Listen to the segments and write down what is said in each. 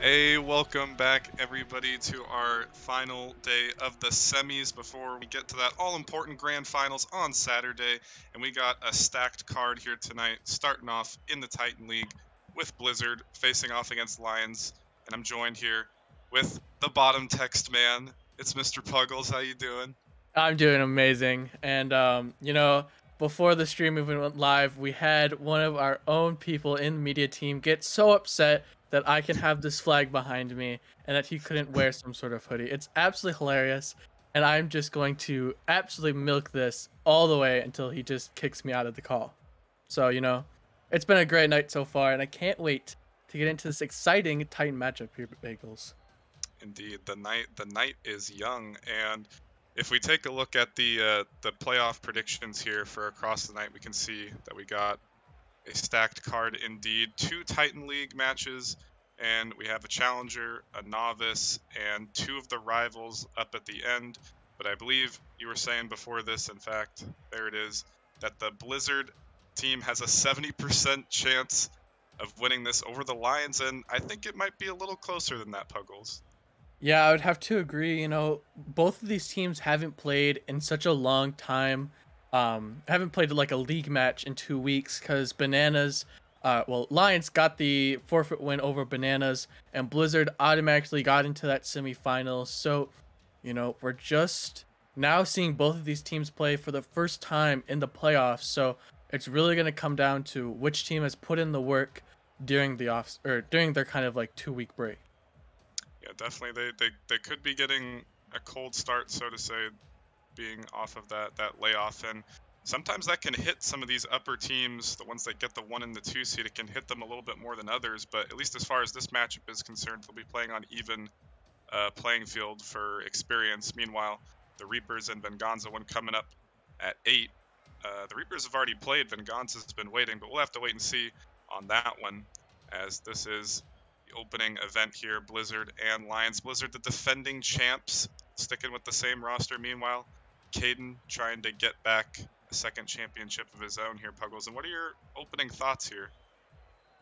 Hey, welcome back everybody to our final day of the semis before we get to that all-important grand finals on Saturday. And we got a stacked card here tonight, starting off in the Titan League with Blizzard facing off against Lions. And I'm joined here with the bottom text man. It's Mr. Puggles. How you doing? I'm doing amazing. And before the stream even went live, we had one of our own people in the media team get so upset that I can have this flag behind me and that he couldn't wear some sort of hoodie. It's absolutely hilarious. And I'm just going to absolutely milk this all the way until he just kicks me out of the call. So, it's been a great night so far, and I can't wait to get into this exciting Titan matchup here, Bagels. Indeed, the night is young, and if we take a look at the playoff predictions here for across the night, we can see that we got a stacked card indeed. Two Titan League matches, and we have a challenger, a novice, and two of the rivals up at the end. But I believe you were saying before this, in fact, there it is, that the Blizzard team has a 70% chance of winning this over the Lions, and I think it might be a little closer than that, Puggles. Yeah, I would have to agree. Both of these teams haven't played in such a long time. Haven't played like a league match in 2 weeks because Lions got the forfeit win over Bananas, and Blizzard automatically got into that semifinal. So, we're just now seeing both of these teams play for the first time in the playoffs. So it's really going to come down to which team has put in the work during the off or during their kind of like 2 week break. Yeah, definitely. They could be getting a cold start, so to say, being off of that layoff, and sometimes that can hit some of these upper teams, the ones that get the 1 and the 2 seed. It can hit them a little bit more than others, but at least as far as this matchup is concerned, they'll be playing on even playing field for experience. Meanwhile, the Reapers and Venganza, one coming up at 8. The Reapers have already played. Venganza's been waiting, but we'll have to wait and see on that one, as this is the opening event here. Blizzard and Lions. Blizzard, the defending champs, sticking with the same roster. Meanwhile, Caden trying to get back a second championship of his own here, Puggles. And what are your opening thoughts here?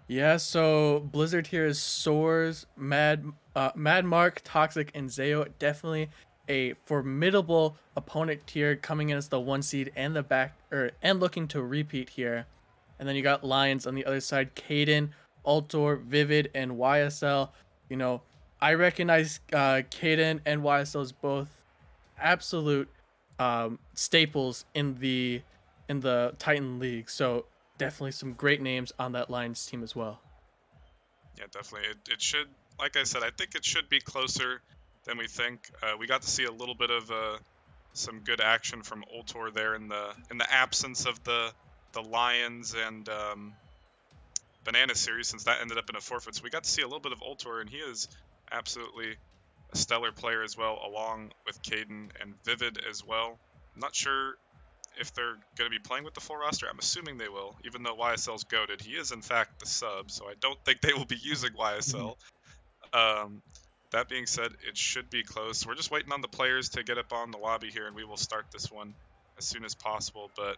Yeah, so Blizzard here is Soarz, Mad Mark, Toxic, and Zayo. Definitely a formidable opponent here coming in as the 1 seed and and looking to repeat here. And then you got Lions on the other side, Caden, Altor, Vivid, and YSL. You know, I recognize Caden and YSL as both absolute staples in the Titan League. So definitely some great names on that Lions team as well. Yeah, definitely. It should, like I said, I think it should be closer than we think. We got to see a little bit of some good action from Ultor there in the absence of the Lions and Banana series, since that ended up in a forfeit. So we got to see a little bit of Ultor, and he is absolutely a stellar player as well, along with Caden and Vivid as well. I'm not sure if they're going to be playing with the full roster. I'm assuming they will, even though YSL's goated. He is, in fact, the sub, so I don't think they will be using Mhm. YSL. Um, that being said, it should be close. We're just waiting on the players to get up on the lobby here, and we will start this one as soon as possible. But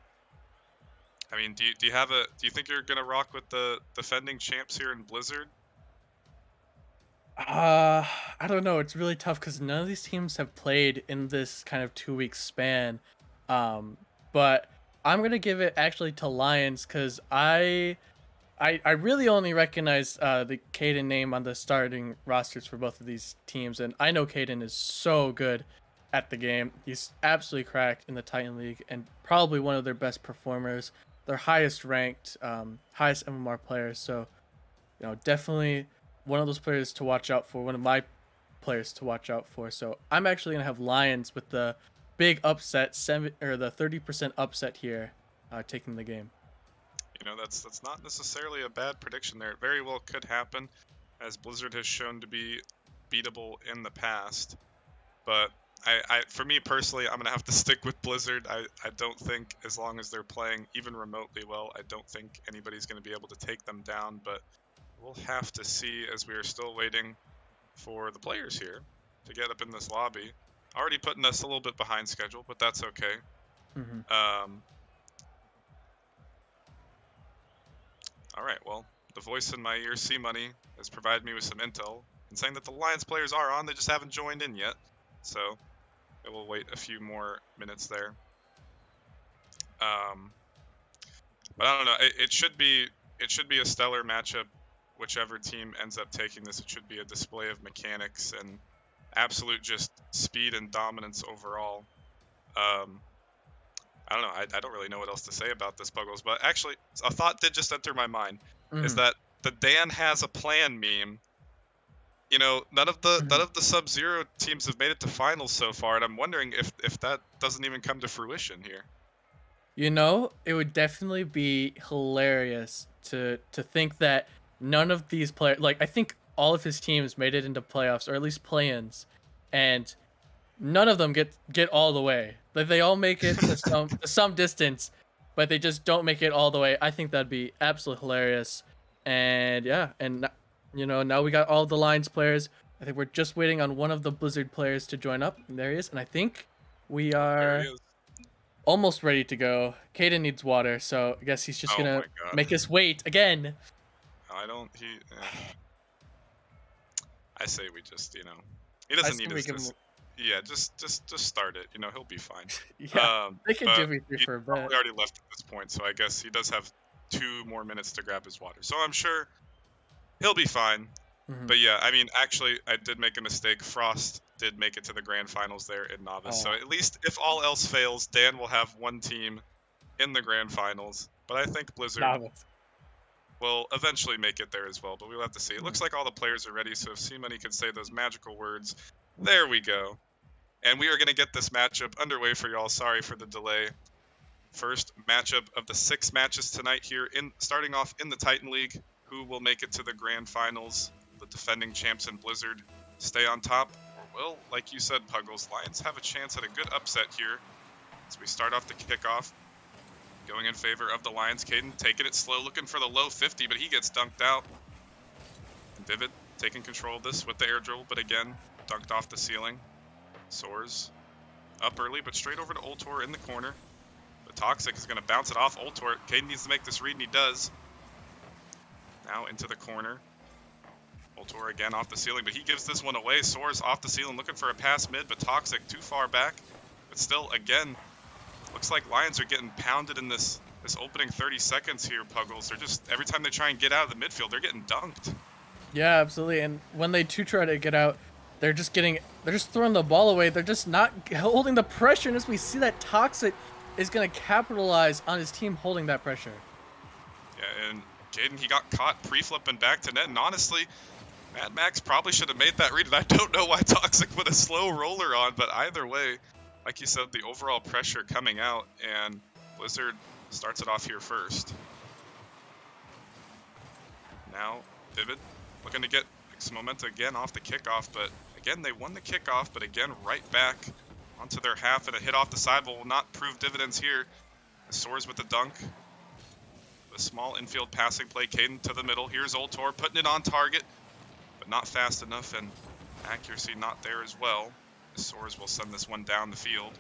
I mean, do you think you're gonna rock with the defending champs here in Blizzard? Uh, I don't know. It's really tough because none of these teams have played in this kind of 2 week span. Um, but I'm gonna give it actually to Lions because I really only recognize the Caden name on the starting rosters for both of these teams, and I know Caden is so good at the game. He's absolutely cracked in the Titan League and probably one of their best performers, their highest ranked, highest MMR players. So definitely one of those players to watch out for. One of my players to watch out for. So I'm actually gonna have Lions with the big upset, the 30% upset here, taking the game. That's not necessarily a bad prediction there. It very well could happen, as Blizzard has shown to be beatable in the past. But for me personally, I'm gonna have to stick with Blizzard. I don't think, as long as they're playing even remotely well, I don't think anybody's gonna be able to take them down. But we'll have to see, as we are still waiting for the players here to get up in this lobby. Already putting us a little bit behind schedule, but that's okay. Hmm. Um, all right, well, the voice in my ear, C Money, has provided me with some intel. and saying that the Lions players are on, they just haven't joined in yet. So we'll wait a few more minutes there. But I don't know. It should be a stellar matchup. Whichever team ends up taking this, it should be a display of mechanics and absolute just speed and dominance overall. I don't know. I don't really know what else to say about this, Puggles. But actually, a thought did just enter my mind. Is that the Dan has a plan meme? You know, none of the Sub-Zero teams have made it to finals so far, and I'm wondering if that doesn't even come to fruition here. You know, it would definitely be hilarious to think that none of these players, like I think all of his teams made it into playoffs or at least play-ins, and none of them get all the way. Like they all make it to some distance, but they just don't make it all the way. I think that'd be absolutely hilarious. And yeah, and you know, now we got all the Lions players. I think we're just waiting on one of the Blizzard players to join up. And there he is, and I think we There are he is. almost ready to go. Caden needs water, so I guess he's just Oh gonna my God. make us wait again. I don't. I say we just, you know, he doesn't need his. Yeah, just start it. You know, he'll be fine. Yeah, they can do me through He for a bit. probably already left at this point, so I guess he does have 2 more minutes to grab his water. So I'm sure he'll be fine. But yeah, I mean, actually, I did make a mistake. Frost did make it to the grand finals there in Novice. So at least if all else fails, Dan will have one team in the grand finals. But I think Blizzard will eventually make it there as well. But we'll have to see. It looks like all the players are ready. So if C-Money could say those magical words, there we go. And we are going to get this matchup underway for y'all. Sorry for the delay. First matchup of the 6 matches tonight here, starting off in the Titan League. Who will make it to the grand finals? The defending champs in Blizzard stay on top? Well, like you said, Puggles, Lions have a chance at a good upset here. As we start off the kickoff, going in favor of the Lions. Caden taking it slow, looking for the low 50, but he gets dunked out. And Vivid taking control of this with the air dribble, but again, dunked off the ceiling. Soarz up early, but straight over to Ultor in the corner. But Toxic is going to bounce it off Ultor. Caden needs to make this read, and he does. Now into the corner. Ultor again off the ceiling, but he gives this one away. Soarz off the ceiling, looking for a pass mid, but Toxic too far back. But still, again, looks like Lions are getting pounded in this opening 30 seconds here, Puggles. They're just, every time they try and get out of the midfield, they're getting dunked. Yeah, absolutely. And when they do try to get out, they're just throwing the ball away. They're just not holding the pressure. And as we see that Toxic is going to capitalize on his team holding that pressure. Yeah, and Caden, he got caught pre-flipping back to net. And honestly, Mad Max probably should have made that read. And I don't know why Toxic put a slow roller on, but either way, like you said, the overall pressure coming out, and Blizzard starts it off here first. Now, Vivid looking to get some momentum again off the kickoff, but again, they won the kickoff, but again, right back onto their half, and a hit off the side will not prove dividends here. Soarz with the dunk. A small infield passing play, Caden to the middle. Here's Ultor putting it on target, but not fast enough, and accuracy not there as well. Soarz will send this one down the field.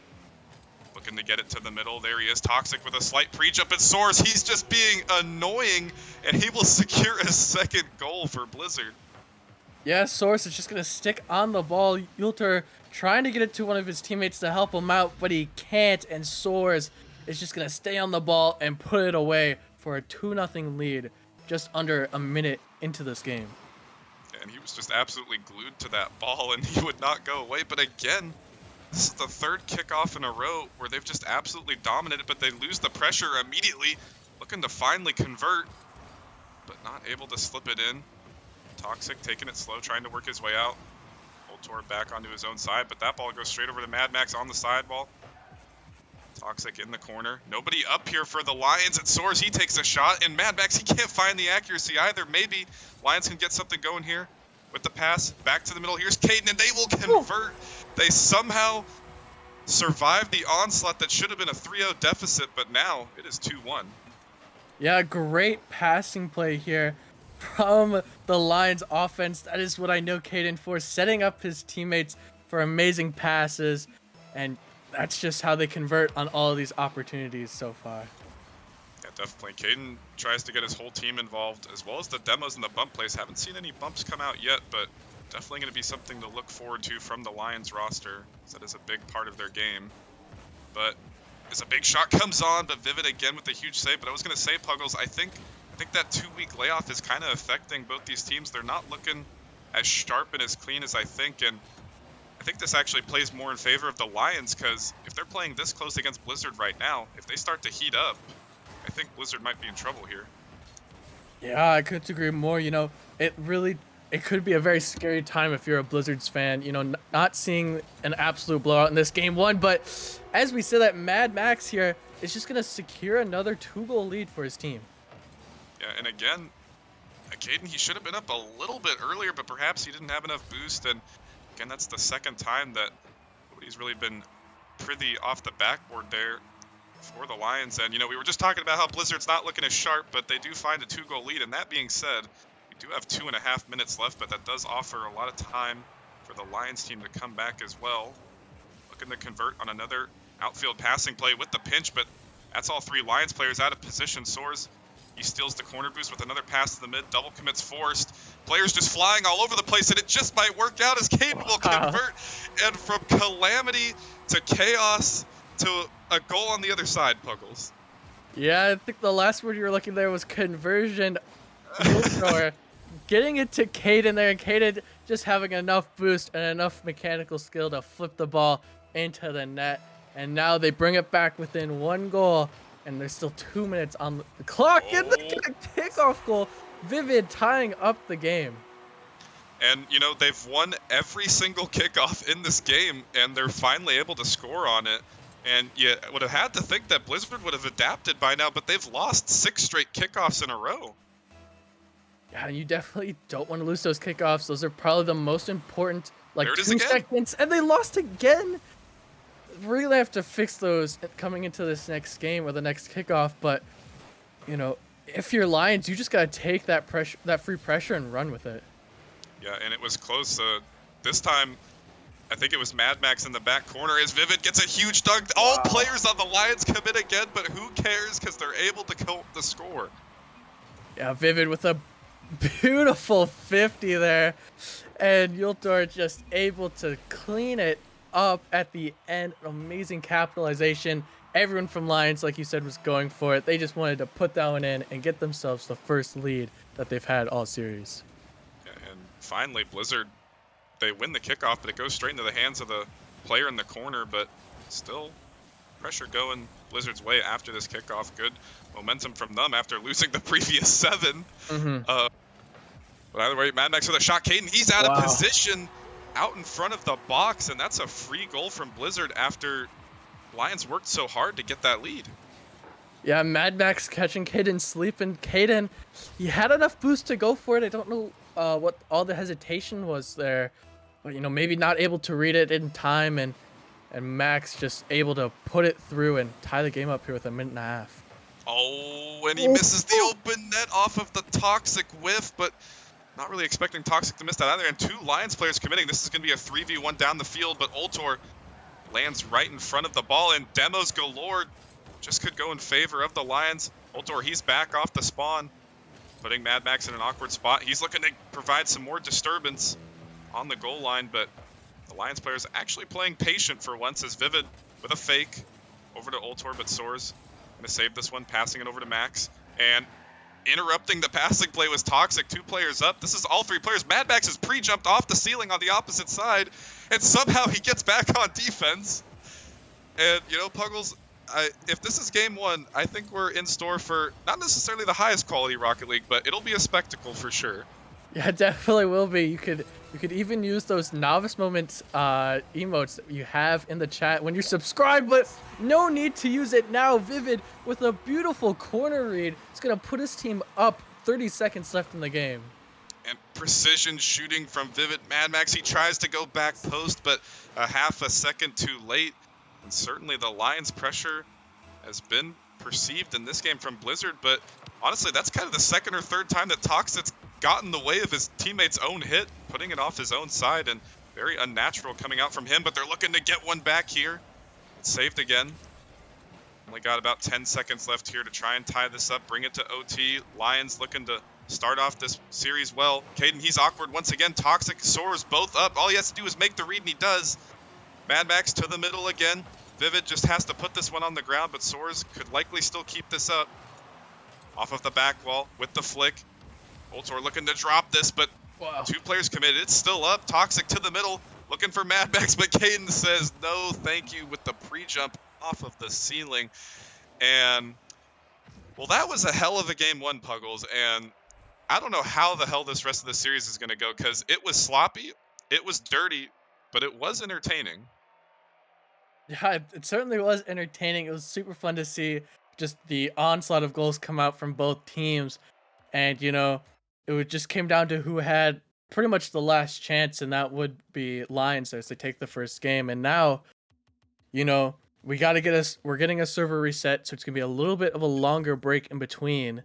Looking to get it to the middle. There he is, Toxic with a slight pre-jump, and Soarz, he's just being annoying, and he will secure a second goal for Blizzard. Yeah, Soarz is just going to stick on the ball. Ultor trying to get it to one of his teammates to help him out, but he can't, and Soarz is just going to stay on the ball and put it away for a 2-0 lead just under a minute into this game. And he was just absolutely glued to that ball, and he would not go away. But again, this is the 3rd kickoff in a row where they've just absolutely dominated, but they lose the pressure immediately, looking to finally convert, but not able to slip it in. Toxic taking it slow, trying to work his way out. Ultor back onto his own side, but that ball goes straight over to Mad Max on the sideball. Toxic in the corner. Nobody up here for the Lions. And Soarz, he takes a shot. And Mad Max, he can't find the accuracy either. Maybe Lions can get something going here with the pass. Back to the middle. Here's Caden, and they will convert. They somehow survived the onslaught that should have been a 3-0 deficit, but now it is 2-1. Yeah, great passing play here from the Lions offense. That is what I know Caden for, setting up his teammates for amazing passes, and that's just how they convert on all of these opportunities so far. Yeah, definitely. Caden tries to get his whole team involved, as well as the demos and the bump plays. Haven't seen any bumps come out yet, but Definitely going to be something to look forward to from the Lions roster. That is a big part of their game. But as a big shot comes on, but Vivid again with a huge save. But I was going to say, Puggles, I think that 2-week layoff is kind of affecting both these teams. They're not looking as sharp and as clean as I think. And I think this actually plays more in favor of the Lions, because if they're playing this close against Blizzard right now, if they start to heat up, I think Blizzard might be in trouble here. Yeah, I couldn't agree more. It could be a very scary time if you're a Blizzards fan, not seeing an absolute blowout in this game one. But as we said, that Mad Max here is just going to secure another 2-goal lead for his team. Yeah, and again, Caden, he should have been up a little bit earlier, but perhaps he didn't have enough boost. And again, that's the second time that nobody's really been pretty off the backboard there for the Lions. And, we were just talking about how Blizzard's not looking as sharp, but they do find a 2-goal lead. And that being said, we do have 2.5 minutes left, but that does offer a lot of time for the Lions team to come back as well. Looking to convert on another outfield passing play with the pinch, but that's all 3 Lions players out of position. Soarz, he steals the corner boost with another pass to the mid. Double commits forced. Players just flying all over the place, and it just might work out as Caden will convert. And from calamity to chaos to a goal on the other side, Puggles. Yeah, I think the last word you were looking there was conversion. Getting it to Caden there, and Caden just having enough boost and enough mechanical skill to flip the ball into the net. And now they bring it back within 1 goal, and there's still 2 minutes on the clock. And the kickoff goal, Vivid tying up the game. And, they've won every single kickoff in this game, and they're finally able to score on it. And you would have had to think that Blizzard would have adapted by now, but they've lost 6 straight kickoffs in a row. Yeah, you definitely don't want to lose those kickoffs. Those are probably the most important, 2 seconds. And they lost again. Really have to fix those coming into this next game or the next kickoff. But, if you're Lions, you just got to take that pressure, that free pressure, and run with it. Yeah, and it was close. This time, I think it was Mad Max in the back corner as Vivid gets a huge dunk. Wow. All players on the Lions commit again, but who cares, because they're able to kill the score. Yeah, Vivid with a beautiful 50 there, and Yultor just able to clean it up at the end. Amazing capitalization. Everyone from Lions, like you said, was going for it. They just wanted to put that one in and get themselves the first lead that they've had all series. Yeah, and finally, Blizzard, they win the kickoff, but it goes straight into the hands of the player in the corner. But still, pressure going Blizzard's way after this kickoff. Good momentum from them after losing the previous 7. But either way, Mad Max with a shot. Caden, he's out of position out in front of the box, and that's a free goal from Blizzard after Lions worked so hard to get that lead. Yeah, Mad Max catching Caden sleeping. Caden, he had enough boost to go for it. I don't know what all the hesitation was there, but maybe not able to read it in time, and Max just able to put it through and tie the game up here with 1.5 minutes. Oh, and he misses the open net off of the Toxic whiff, but not really expecting Toxic to miss that either. And 2 Lions players committing. This is going to be a 3v1 down the field, but Ultor lands right in front of the ball, and demos galore just could go in favor of the Lions. Ultor, he's back off the spawn, putting Mad Max in an awkward spot. He's looking to provide some more disturbance on the goal line, but the Lions players actually playing patient for once, as Vivid with a fake over to Ultor, but Soarz going to save this one, passing it over to Max. And interrupting the passing play was Toxic, 2 players up. This is all 3 players. Mad Max has pre-jumped off the ceiling on the opposite side, and somehow he gets back on defense. And, Puggles, if this is game 1, I think we're in store for not necessarily the highest quality Rocket League, but it'll be a spectacle for sure. Yeah, it definitely will be. You could even use those novice moments emotes that you have in the chat when you're subscribed, but no need to use it now. Vivid with a beautiful corner read. It's going to put his team up. 30 seconds left in the game. And precision shooting from Vivid. Mad Max, he tries to go back post, but a half a second too late. And certainly the Lions' pressure has been perceived in this game from Blizzard, but honestly, that's kind of the second or third time that Toxic's got in the way of his teammate's own hit, putting it off his own side, and very unnatural coming out from him, but they're looking to get one back here. It's saved again. Only got about 10 seconds left here to try and tie this up, bring it to OT. Lions looking to start off this series well. Caden, he's awkward once again. Toxic, Soarz, both up. All he has to do is make the read, and he does. Mad Max to the middle again. Vivid just has to put this one on the ground, but Soarz could likely still keep this up. Off of the back wall with the flick. Ultor looking to drop this, but Wow. 2 players committed. It's still up. Toxic to the middle, looking for Mad Max, but Caden says no thank you with the pre-jump off of the ceiling. And, well, that was a hell of a game 1, Puggles, and I don't know how the hell this rest of the series is going to go, because it was sloppy, it was dirty, but it was entertaining. Yeah, it certainly was entertaining. It was super fun to see just the onslaught of goals come out from both teams. And, just came down to who had pretty much the last chance, and that would be Lions as they take the first game. And now, we're getting a server reset, so it's going to be a little bit of a longer break in between.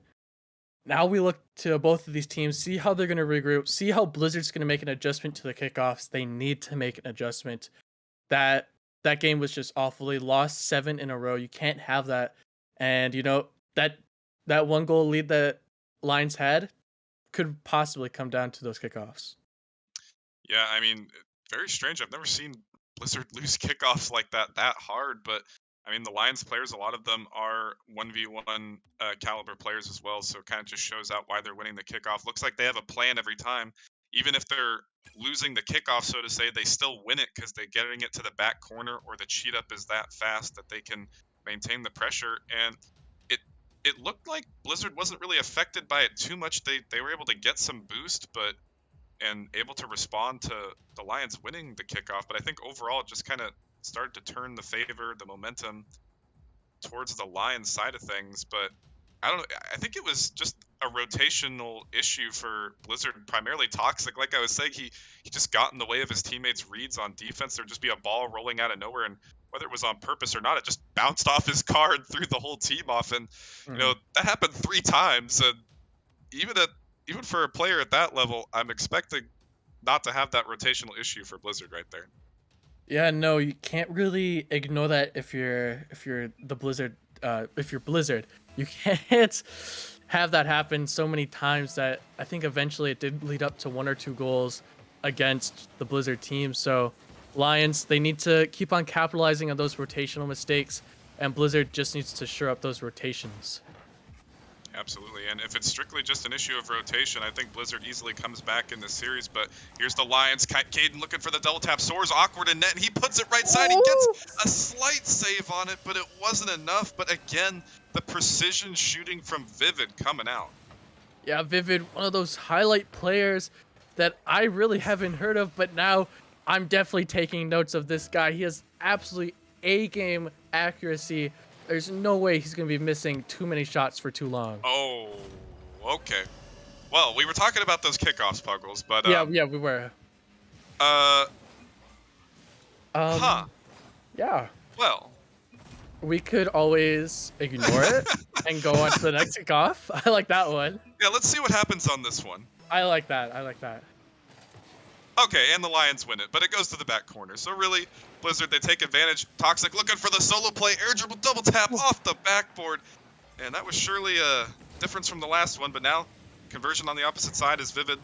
Now we look to both of these teams, see how they're going to regroup, see how Blizzard's going to make an adjustment to the kickoffs. They need to make an adjustment. That game was just awful. They lost 7 in a row. You can't have that. And that one goal lead that Lions had could possibly come down to those kickoffs. Yeah, I mean, very strange. I've never seen Blizzard lose kickoffs like that hard, but I mean, the Lions players, a lot of them are 1v1 caliber players as well, so it kind of just shows out why they're winning the kickoff. Looks like they have a plan every time. Even if they're losing the kickoff, so to say, they still win it because they're getting it to the back corner, or the cheat up is that fast that they can maintain the pressure. And it looked like Blizzard wasn't really affected by it too much. They were able to get some boost, and able to respond to the Lions winning the kickoff. But I think overall it just kind of started to turn the favor, the momentum towards the Lions side of things. But I don't know. I think it was just a rotational issue for Blizzard, primarily Toxic. Like I was saying, he just got in the way of his teammates' reads on defense. There'd just be a ball rolling out of nowhere, and whether it was on purpose or not, it just bounced off his card, threw the whole team off. And that happened 3 times. And even for a player at that level, I'm expecting not to have that rotational issue for Blizzard right there. Yeah, no, you can't really ignore that if you're the Blizzard. If you're Blizzard, you can't have that happen so many times that I think eventually it did lead up to 1 or 2 goals against the Blizzard team. So Lions, they need to keep on capitalizing on those rotational mistakes, and Blizzard just needs to shore up those rotations. Absolutely, and if it's strictly just an issue of rotation, I think Blizzard easily comes back in this series. But here's the Lions. Caden looking for the double tap. Soarz awkward in net, and he puts it right side. He gets a slight save on it, but it wasn't enough. But again, the precision shooting from Vivid coming out. Yeah, Vivid, one of those highlight players that I really haven't heard of, but now I'm definitely taking notes of this guy. He has absolutely A-game accuracy. There's no way he's going to be missing too many shots for too long. Oh, okay. Well, we were talking about those kickoffs, Puggles, but yeah, we were. Yeah. Well, we could always ignore it and go on to the next kickoff. I like that one. Yeah, let's see what happens on this one. I like that. Okay, and the Lions win it, but it goes to the back corner. So really, Blizzard, they take advantage. Toxic looking for the solo play, air dribble, double tap off the backboard. And that was surely a difference from the last one, but now conversion on the opposite side is Vivid.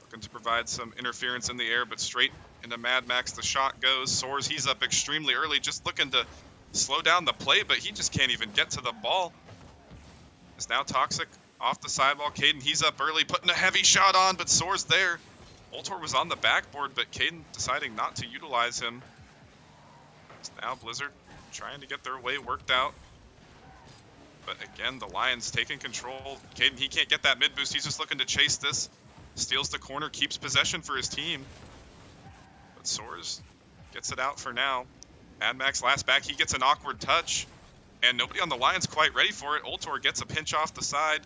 Looking to provide some interference in the air, but straight into Mad Max, the shot goes. Soarz, he's up extremely early, just looking to slow down the play, but he just can't even get to the ball. It's now Toxic off the sidewall. Caden, he's up early, putting a heavy shot on, but Soarz there. Ultor was on the backboard, but Caden deciding not to utilize him. It's now Blizzard trying to get their way worked out. But again, the Lions taking control. Caden, he can't get that mid boost. He's just looking to chase this. Steals the corner, keeps possession for his team. But Soarz gets it out for now. Mad Max last back, he gets an awkward touch. And nobody on the Lions quite ready for it. Ultor gets a pinch off the side.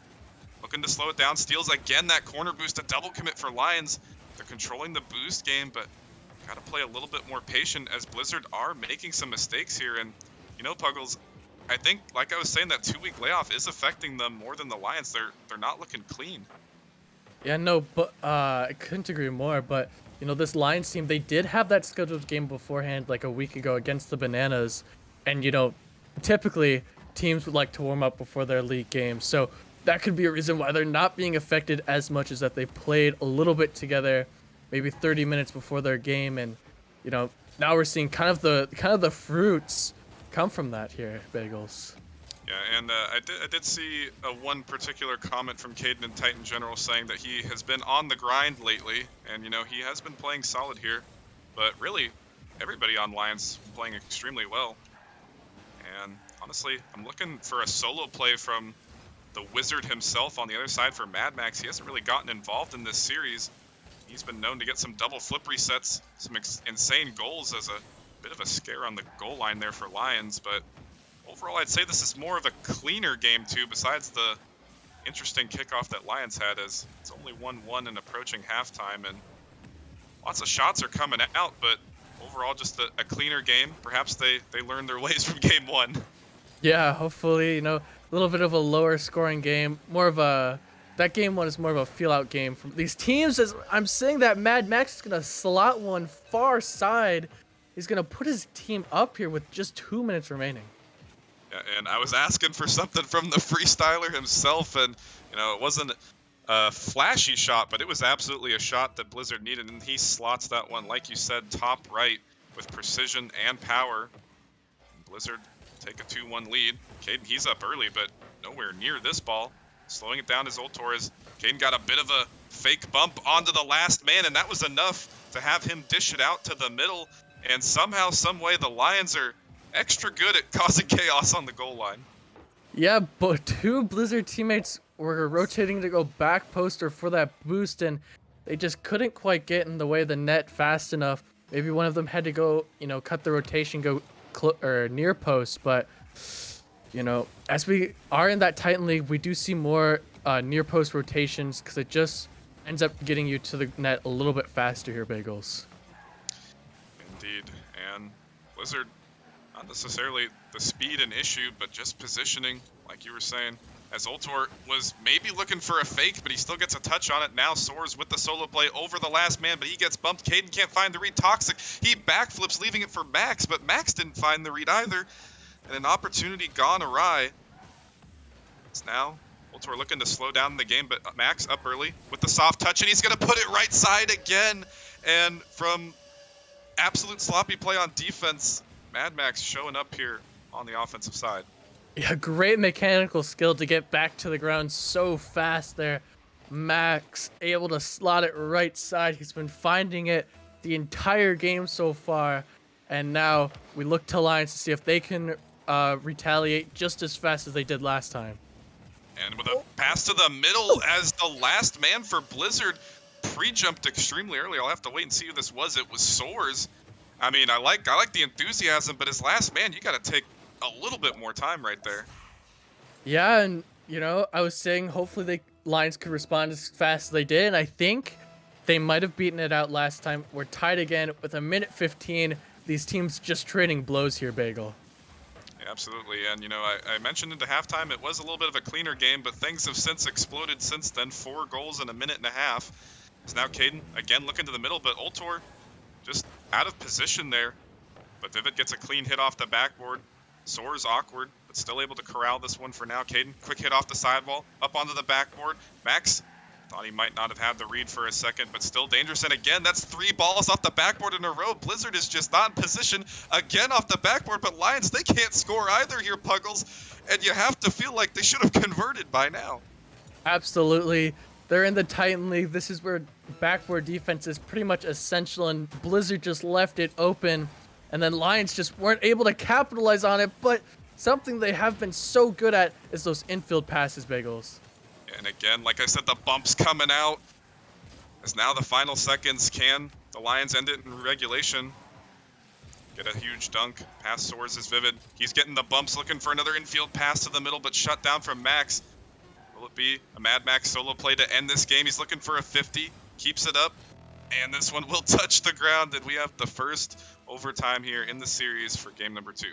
Looking to slow it down. Steals again that corner boost, a double commit for Lions. They're controlling the boost game, but got to play a little bit more patient as Blizzard are making some mistakes here. And, Puggles, I think, like I was saying, that 2-week layoff is affecting them more than the Lions. They're not looking clean. Yeah, no, but I couldn't agree more. But, this Lions team, they did have that scheduled game beforehand, like a week ago against the Bananas. And, typically teams would like to warm up before their league games. So that could be a reason why they're not being affected as much as that they played a little bit together, maybe 30 minutes before their game, and you know now we're seeing kind of the fruits come from that here, Bagels. Yeah, and I did see one particular comment from Caden and Titan General saying that he has been on the grind lately, and he has been playing solid here. But really, everybody on Lions playing extremely well. And honestly, I'm looking for a solo play from the Wizard himself on the other side for Mad Max. He hasn't really gotten involved in this series. He's been known to get some double flip resets, some insane goals as a bit of a scare on the goal line there for Lions, but overall, I'd say this is more of a cleaner game, too, besides the interesting kickoff that Lions had, as it's only 1-1 and approaching halftime, and lots of shots are coming out, but overall, just a cleaner game. Perhaps they learned their ways from game one. Yeah, hopefully, a little bit of a lower scoring game. That game one is more of a feel out game from these teams. As I'm saying that Mad Max is going to slot one far side. He's going to put his team up here with just 2 minutes remaining. Yeah, and I was asking for something from the freestyler himself, and it wasn't a flashy shot, but it was absolutely a shot that Blizzard needed, and he slots that one, like you said, top right with precision and power. Blizzard take a 2-1 lead. Caden, he's up early, but nowhere near this ball. Slowing it down is Torres. Caden got a bit of a fake bump onto the last man, and that was enough to have him dish it out to the middle, and somehow, some way, the Lions are extra good at causing chaos on the goal line. Yeah, but 2 Blizzard teammates were rotating to go back poster for that boost, and they just couldn't quite get in the way of the net fast enough. Maybe one of them had to go, cut the rotation, go near post. But, as we are in that Titan League, we do see more near post rotations because it just ends up getting you to the net a little bit faster here, Bagels. Indeed, and Blizzard, not necessarily the speed an issue, but just positioning, like you were saying, as Ultor was maybe looking for a fake, but he still gets a touch on it. Now Soarz with the solo play over the last man, but he gets bumped. Caden can't find the read. Toxic, he backflips, leaving it for Max, but Max didn't find the read either, and an opportunity gone awry. It's now Ultor looking to slow down the game, but Max up early with the soft touch, and he's going to put it right side again, and from absolute sloppy play on defense, Mad Max showing up here on the offensive side. Yeah, great mechanical skill to get back to the ground so fast there. Max able to slot it right side. He's been finding it the entire game so far. And now we look to Lions to see if they can retaliate just as fast as they did last time. And with a pass to the middle as the last man for Blizzard pre-jumped extremely early. I'll have to wait and see who this was. It was Soarz. I mean, I like the enthusiasm, but his last man, you got to take a little bit more time right there. Yeah, and I was saying hopefully the Lions could respond as fast as they did, and I think they might have beaten it out last time. We're tied again with a minute 15. These teams just trading blows here, Bagel. Yeah, absolutely, and I mentioned into halftime it was a little bit of a cleaner game, but things have since exploded since then. 4 goals in a minute and a half. It's now Caden again looking to the middle, but Ultor just out of position there. But Vivid gets a clean hit off the backboard. Soarz awkward, but still able to corral this one for now. Caden, quick hit off the sidewall, up onto the backboard. Max thought he might not have had the read for a second, but still dangerous. And again, that's 3 balls off the backboard in a row. Blizzard is just not in position. Again off the backboard, but Lions, they can't score either here, Puggles. And you have to feel like they should have converted by now. Absolutely. They're in the Titan League. This is where backboard defense is pretty much essential, and Blizzard just left it open. And then Lions just weren't able to capitalize on it, but something they have been so good at is those infield passes, Bagels. And again, like I said, the bumps coming out. As now the final seconds, can the Lions end it in regulation? Get a huge dunk. Pass Soarz is Vivid. He's getting the bumps, looking for another infield pass to the middle, but shut down from Max. Will it be a Mad Max solo play to end this game? He's looking for a 50. Keeps it up. And this one will touch the ground, and we have the first overtime here in the series for game number 2.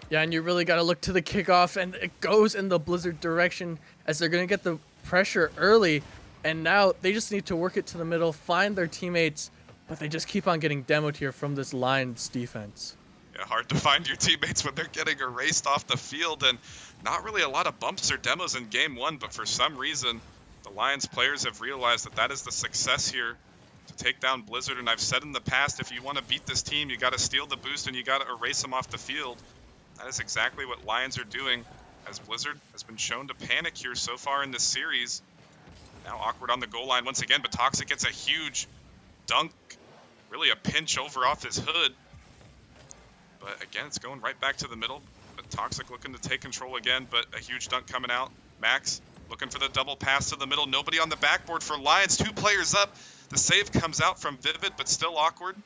Yeah, and you really got to look to the kickoff, and it goes in the Blizzard direction as they're going to get the pressure early, and now they just need to work it to the middle, find their teammates, but they just keep on getting demoed here from this Lions defense. Yeah, Yeah, hard to find your teammates when they're getting erased off the field, and not really a lot of bumps or demos in game one, but for some reason, the Lions players have realized that that is the success here to take down Blizzard. And I've said in the past, if you want to beat this team, you got to steal the boost and you got to erase them off the field. That is exactly what Lions are doing, as Blizzard has been shown to panic here so far in this series. Now awkward on the goal line once again, but Toxic gets a huge dunk, really a pinch over off his hood. But again, it's going right back to the middle. But Toxic looking to take control again, but a huge dunk coming out. Max looking for the double pass to the middle. Nobody on the backboard for Lions. 2 players up. The save comes out from Vivid, but still awkward.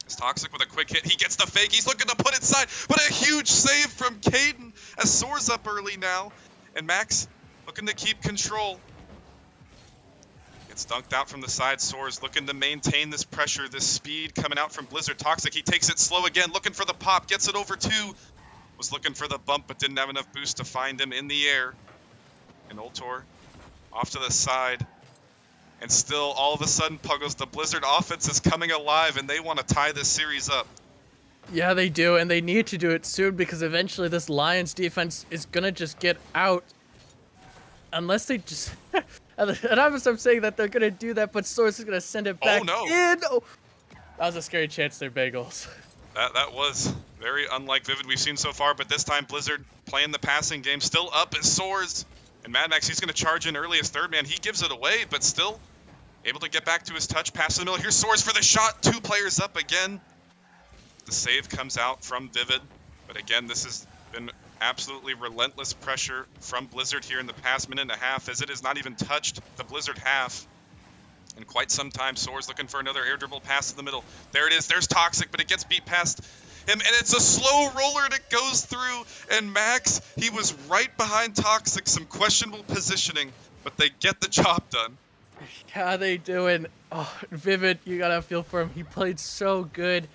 It's Toxic with a quick hit. He gets the fake. He's looking to put it inside, but a huge save from Caden as Soarz up early now. And Max looking to keep control. Gets dunked out from the side. Soarz looking to maintain this pressure, this speed coming out from Blizzard. Toxic, he takes it slow again, looking for the pop, gets it over 2. Was looking for the bump, but didn't have enough boost to find him in the air. And Ultor off to the side. And still, all of a sudden, Puggles, the Blizzard offense is coming alive, and they want to tie this series up. Yeah, they do, and they need to do it soon because eventually this Lions defense is going to just get out. Unless they just... And I'm saying that they're going to do that, but Soarz is going to send it back in. Oh, that was a scary chance there, Bagels. That was very unlike Vivid we've seen so far, but this time Blizzard playing the passing game, still up is Soarz. And Mad Max, he's going to charge in early as third man. He gives it away, but still able to get back to his touch, pass in the middle. Here's Soarz for the shot. 2 players up again. The save comes out from Vivid. But again, this has been absolutely relentless pressure from Blizzard here in the past minute and a half, as it has not even touched the Blizzard half in quite some time. Soarz looking for another air dribble pass to the middle. There it is. There's Toxic, but it gets beat past him, and it's a slow roller that goes through. And Max, he was right behind Toxic. Some questionable positioning, but they get the job done. Yeah, they do. And Vivid, you gotta feel for him. He played so good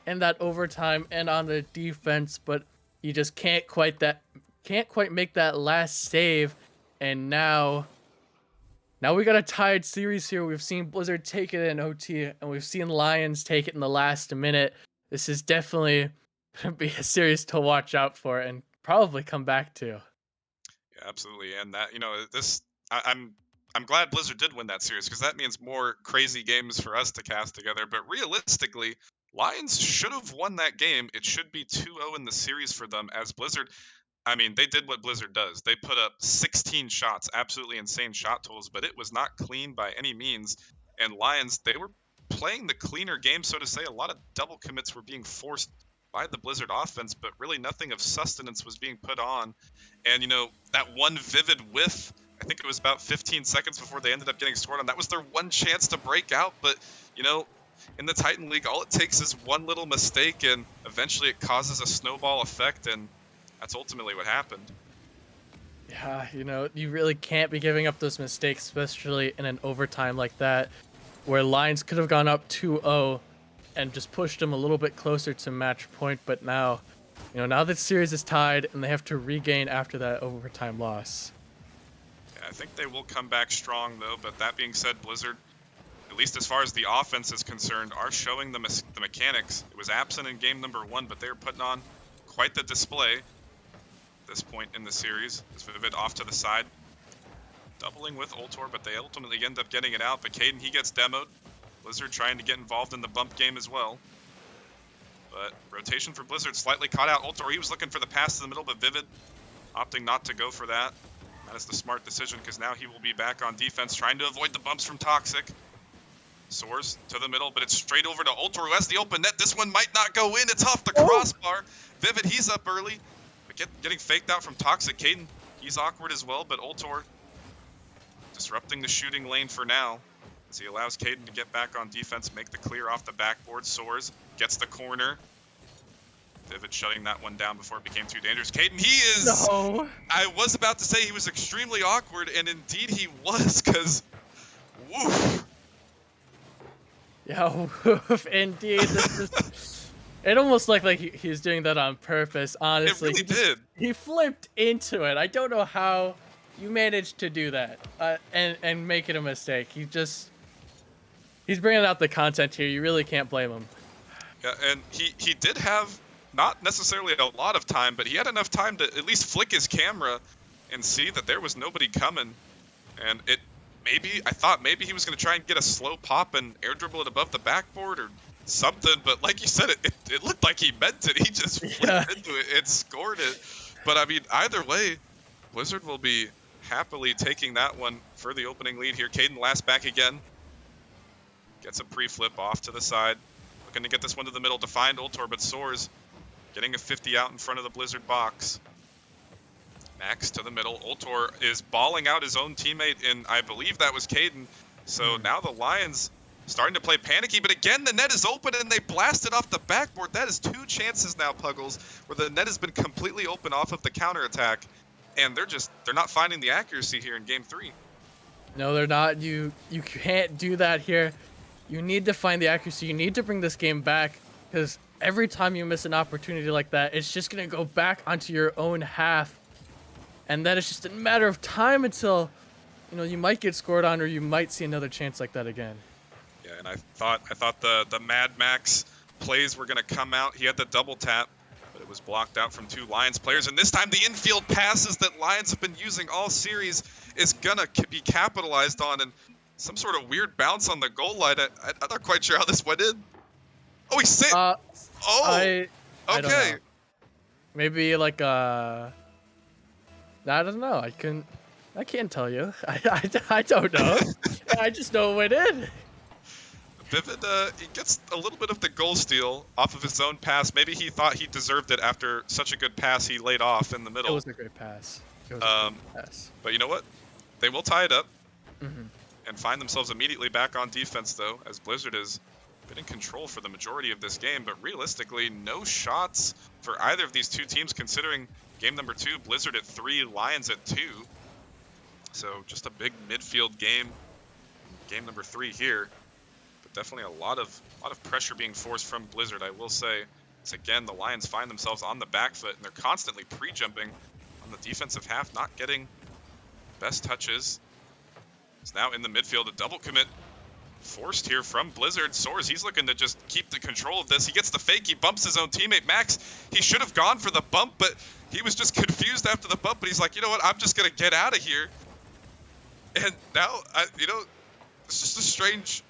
in that overtime and on the defense, but you just can't quite make that last save. And now we got a tied series here. We've seen Blizzard take it in OT, and we've seen Lions take it in the last minute. This is definitely gonna be a series to watch out for and probably come back to. Yeah, absolutely. And that, I'm glad Blizzard did win that series, because that means more crazy games for us to cast together. But realistically, Lions should have won that game. It should be 2-0 in the series for them, as Blizzard, they did what Blizzard does. They put up 16 shots, absolutely insane shot totals, but it was not clean by any means. And Lions, they were playing the cleaner game, so to say. A lot of double commits were being forced by the Blizzard offense, but really nothing of sustenance was being put on. And, that one Vivid whiff, I think it was about 15 seconds before they ended up getting scored on. That was their one chance to break out, but, in the Titan League, all it takes is one little mistake, and eventually it causes a snowball effect, and that's ultimately what happened. Yeah, you really can't be giving up those mistakes, especially in an overtime like that, where Lions could have gone up 2-0 and just pushed them a little bit closer to match point. But now, now the series is tied, and they have to regain after that overtime loss. Yeah, I think they will come back strong, though. But that being said, Blizzard, at least as far as the offense is concerned, are showing the mechanics. It was absent in game number 1, but they're putting on quite the display at this point in the series. As Vivid off to the side, doubling with Ultor, but they ultimately end up getting it out. But Caden, he gets demoed. Blizzard trying to get involved in the bump game as well. But rotation for Blizzard slightly caught out. Ultor, he was looking for the pass to the middle, but Vivid opting not to go for that. That is the smart decision, because now he will be back on defense, trying to avoid the bumps from Toxic. Soarz to the middle, but it's straight over to Ultor, who has the open net. This one might not go in. It's off the crossbar. Vivid, he's up early, but getting faked out from Toxic. Caden, he's awkward as well, but Ultor disrupting the shooting lane for now, as he allows Caden to get back on defense, make the clear off the backboard. Soarz gets the corner. Vivid shutting that one down before it became too dangerous. Caden, he is... No. I was about to say he was extremely awkward, and indeed he was, because... Woof. Yeah, indeed. It almost looked like he was doing that on purpose, honestly. It really did. He flipped into it. I don't know how you managed to do that and make it a mistake. He's bringing out the content here. You really can't blame him. Yeah, and he did have not necessarily a lot of time, but he had enough time to at least flick his camera and see that there was nobody coming. And I thought maybe he was going to try and get a slow pop and air dribble it above the backboard or something. But like you said, it looked like he meant it. He just Yeah. flipped into it and scored it. But I mean, either way, Blizzard will be happily taking that one for the opening lead here. Caden last back again. Gets a pre-flip off to the side. Looking to get this one to the middle to find Ultor, but Soarz getting a 50 out in front of the Blizzard box. Max to the middle. Ultor is balling out his own teammate, and I believe that was Caden. So now the Lions starting to play panicky, but again, the net is open and they blast it off the backboard. That is 2 chances now, Puggles, where the net has been completely open off of the counterattack, and they're not finding the accuracy here in game 3. No, they're not. You can't do that here. You need to find the accuracy. You need to bring this game back, because every time you miss an opportunity like that, it's just going to go back onto your own half. And then it's just a matter of time until, you might get scored on or you might see another chance like that again. Yeah, and I thought the Mad Max plays were going to come out. He had the double tap, but it was blocked out from 2 Lions players. And this time the infield passes that Lions have been using all series is going to be capitalized on. And some sort of weird bounce on the goal line. I'm not quite sure how this went in. Oh, he saved. I don't okay. know. Maybe like I don't know. I can't tell you. I don't know. I just know it went in. Vivid, he gets a little bit of the goal steal off of his own pass. Maybe he thought he deserved it after such a good pass he laid off in the middle. It was a great pass. But you know what? They will tie it up and find themselves immediately back on defense, though, as Blizzard has been in control for the majority of this game. But realistically, no shots for either of these 2 teams, considering game number 2, Blizzard at 3, Lions at 2. So just a big midfield game number 3 here. Definitely a lot of pressure being forced from Blizzard, I will say. It's again, the Lions find themselves on the back foot, and they're constantly pre-jumping on the defensive half, not getting best touches. It's now in the midfield, a double commit forced here from Blizzard. Soarz, he's looking to just keep the control of this. He gets the fake, he bumps his own teammate, Max. He should have gone for the bump, but he was just confused after the bump, but he's like, you know what, I'm just going to get out of here. And now, it's just a strange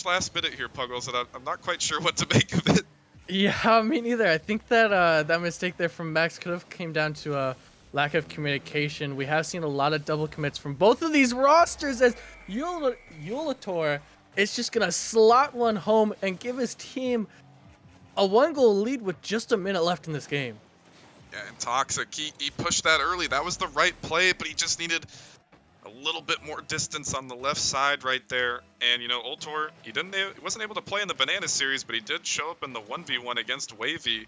last minute here, Puggles, and I'm not quite sure what to make of it. Yeah, me neither. I think that that mistake there from Max could have came down to a lack of communication. We have seen a lot of double commits from both of these rosters, as Ultor is just gonna slot one home and give his team a 1-goal lead with just a minute left in this game. Yeah, and Toxic, he pushed that early. That was the right play, but he just needed a little bit more distance on the left side right there. And, Ultor, he wasn't able to play in the Banana series, but he did show up in the 1v1 against Wavy,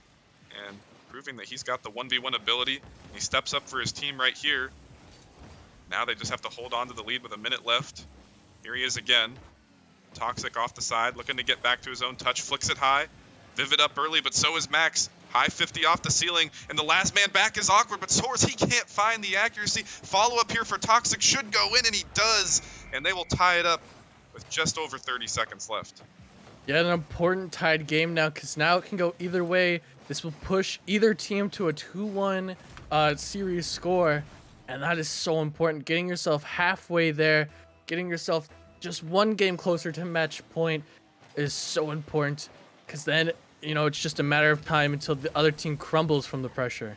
and proving that he's got the 1v1 ability. He steps up for his team right here. Now they just have to hold on to the lead with a minute left. Here he is again. Toxic off the side, looking to get back to his own touch, flicks it high. Vivid up early, but so is Max. High 50 off the ceiling, and the last man back is awkward, but Soarz, he can't find the accuracy. Follow-up here for Toxic should go in, and he does, and they will tie it up with just over 30 seconds left. Yeah, an important tied game now, because now it can go either way. This will push either team to a 2-1 series score, and that is so important. Getting yourself halfway there, getting yourself just 1 game closer to match point is so important, because then it's just a matter of time until the other team crumbles from the pressure.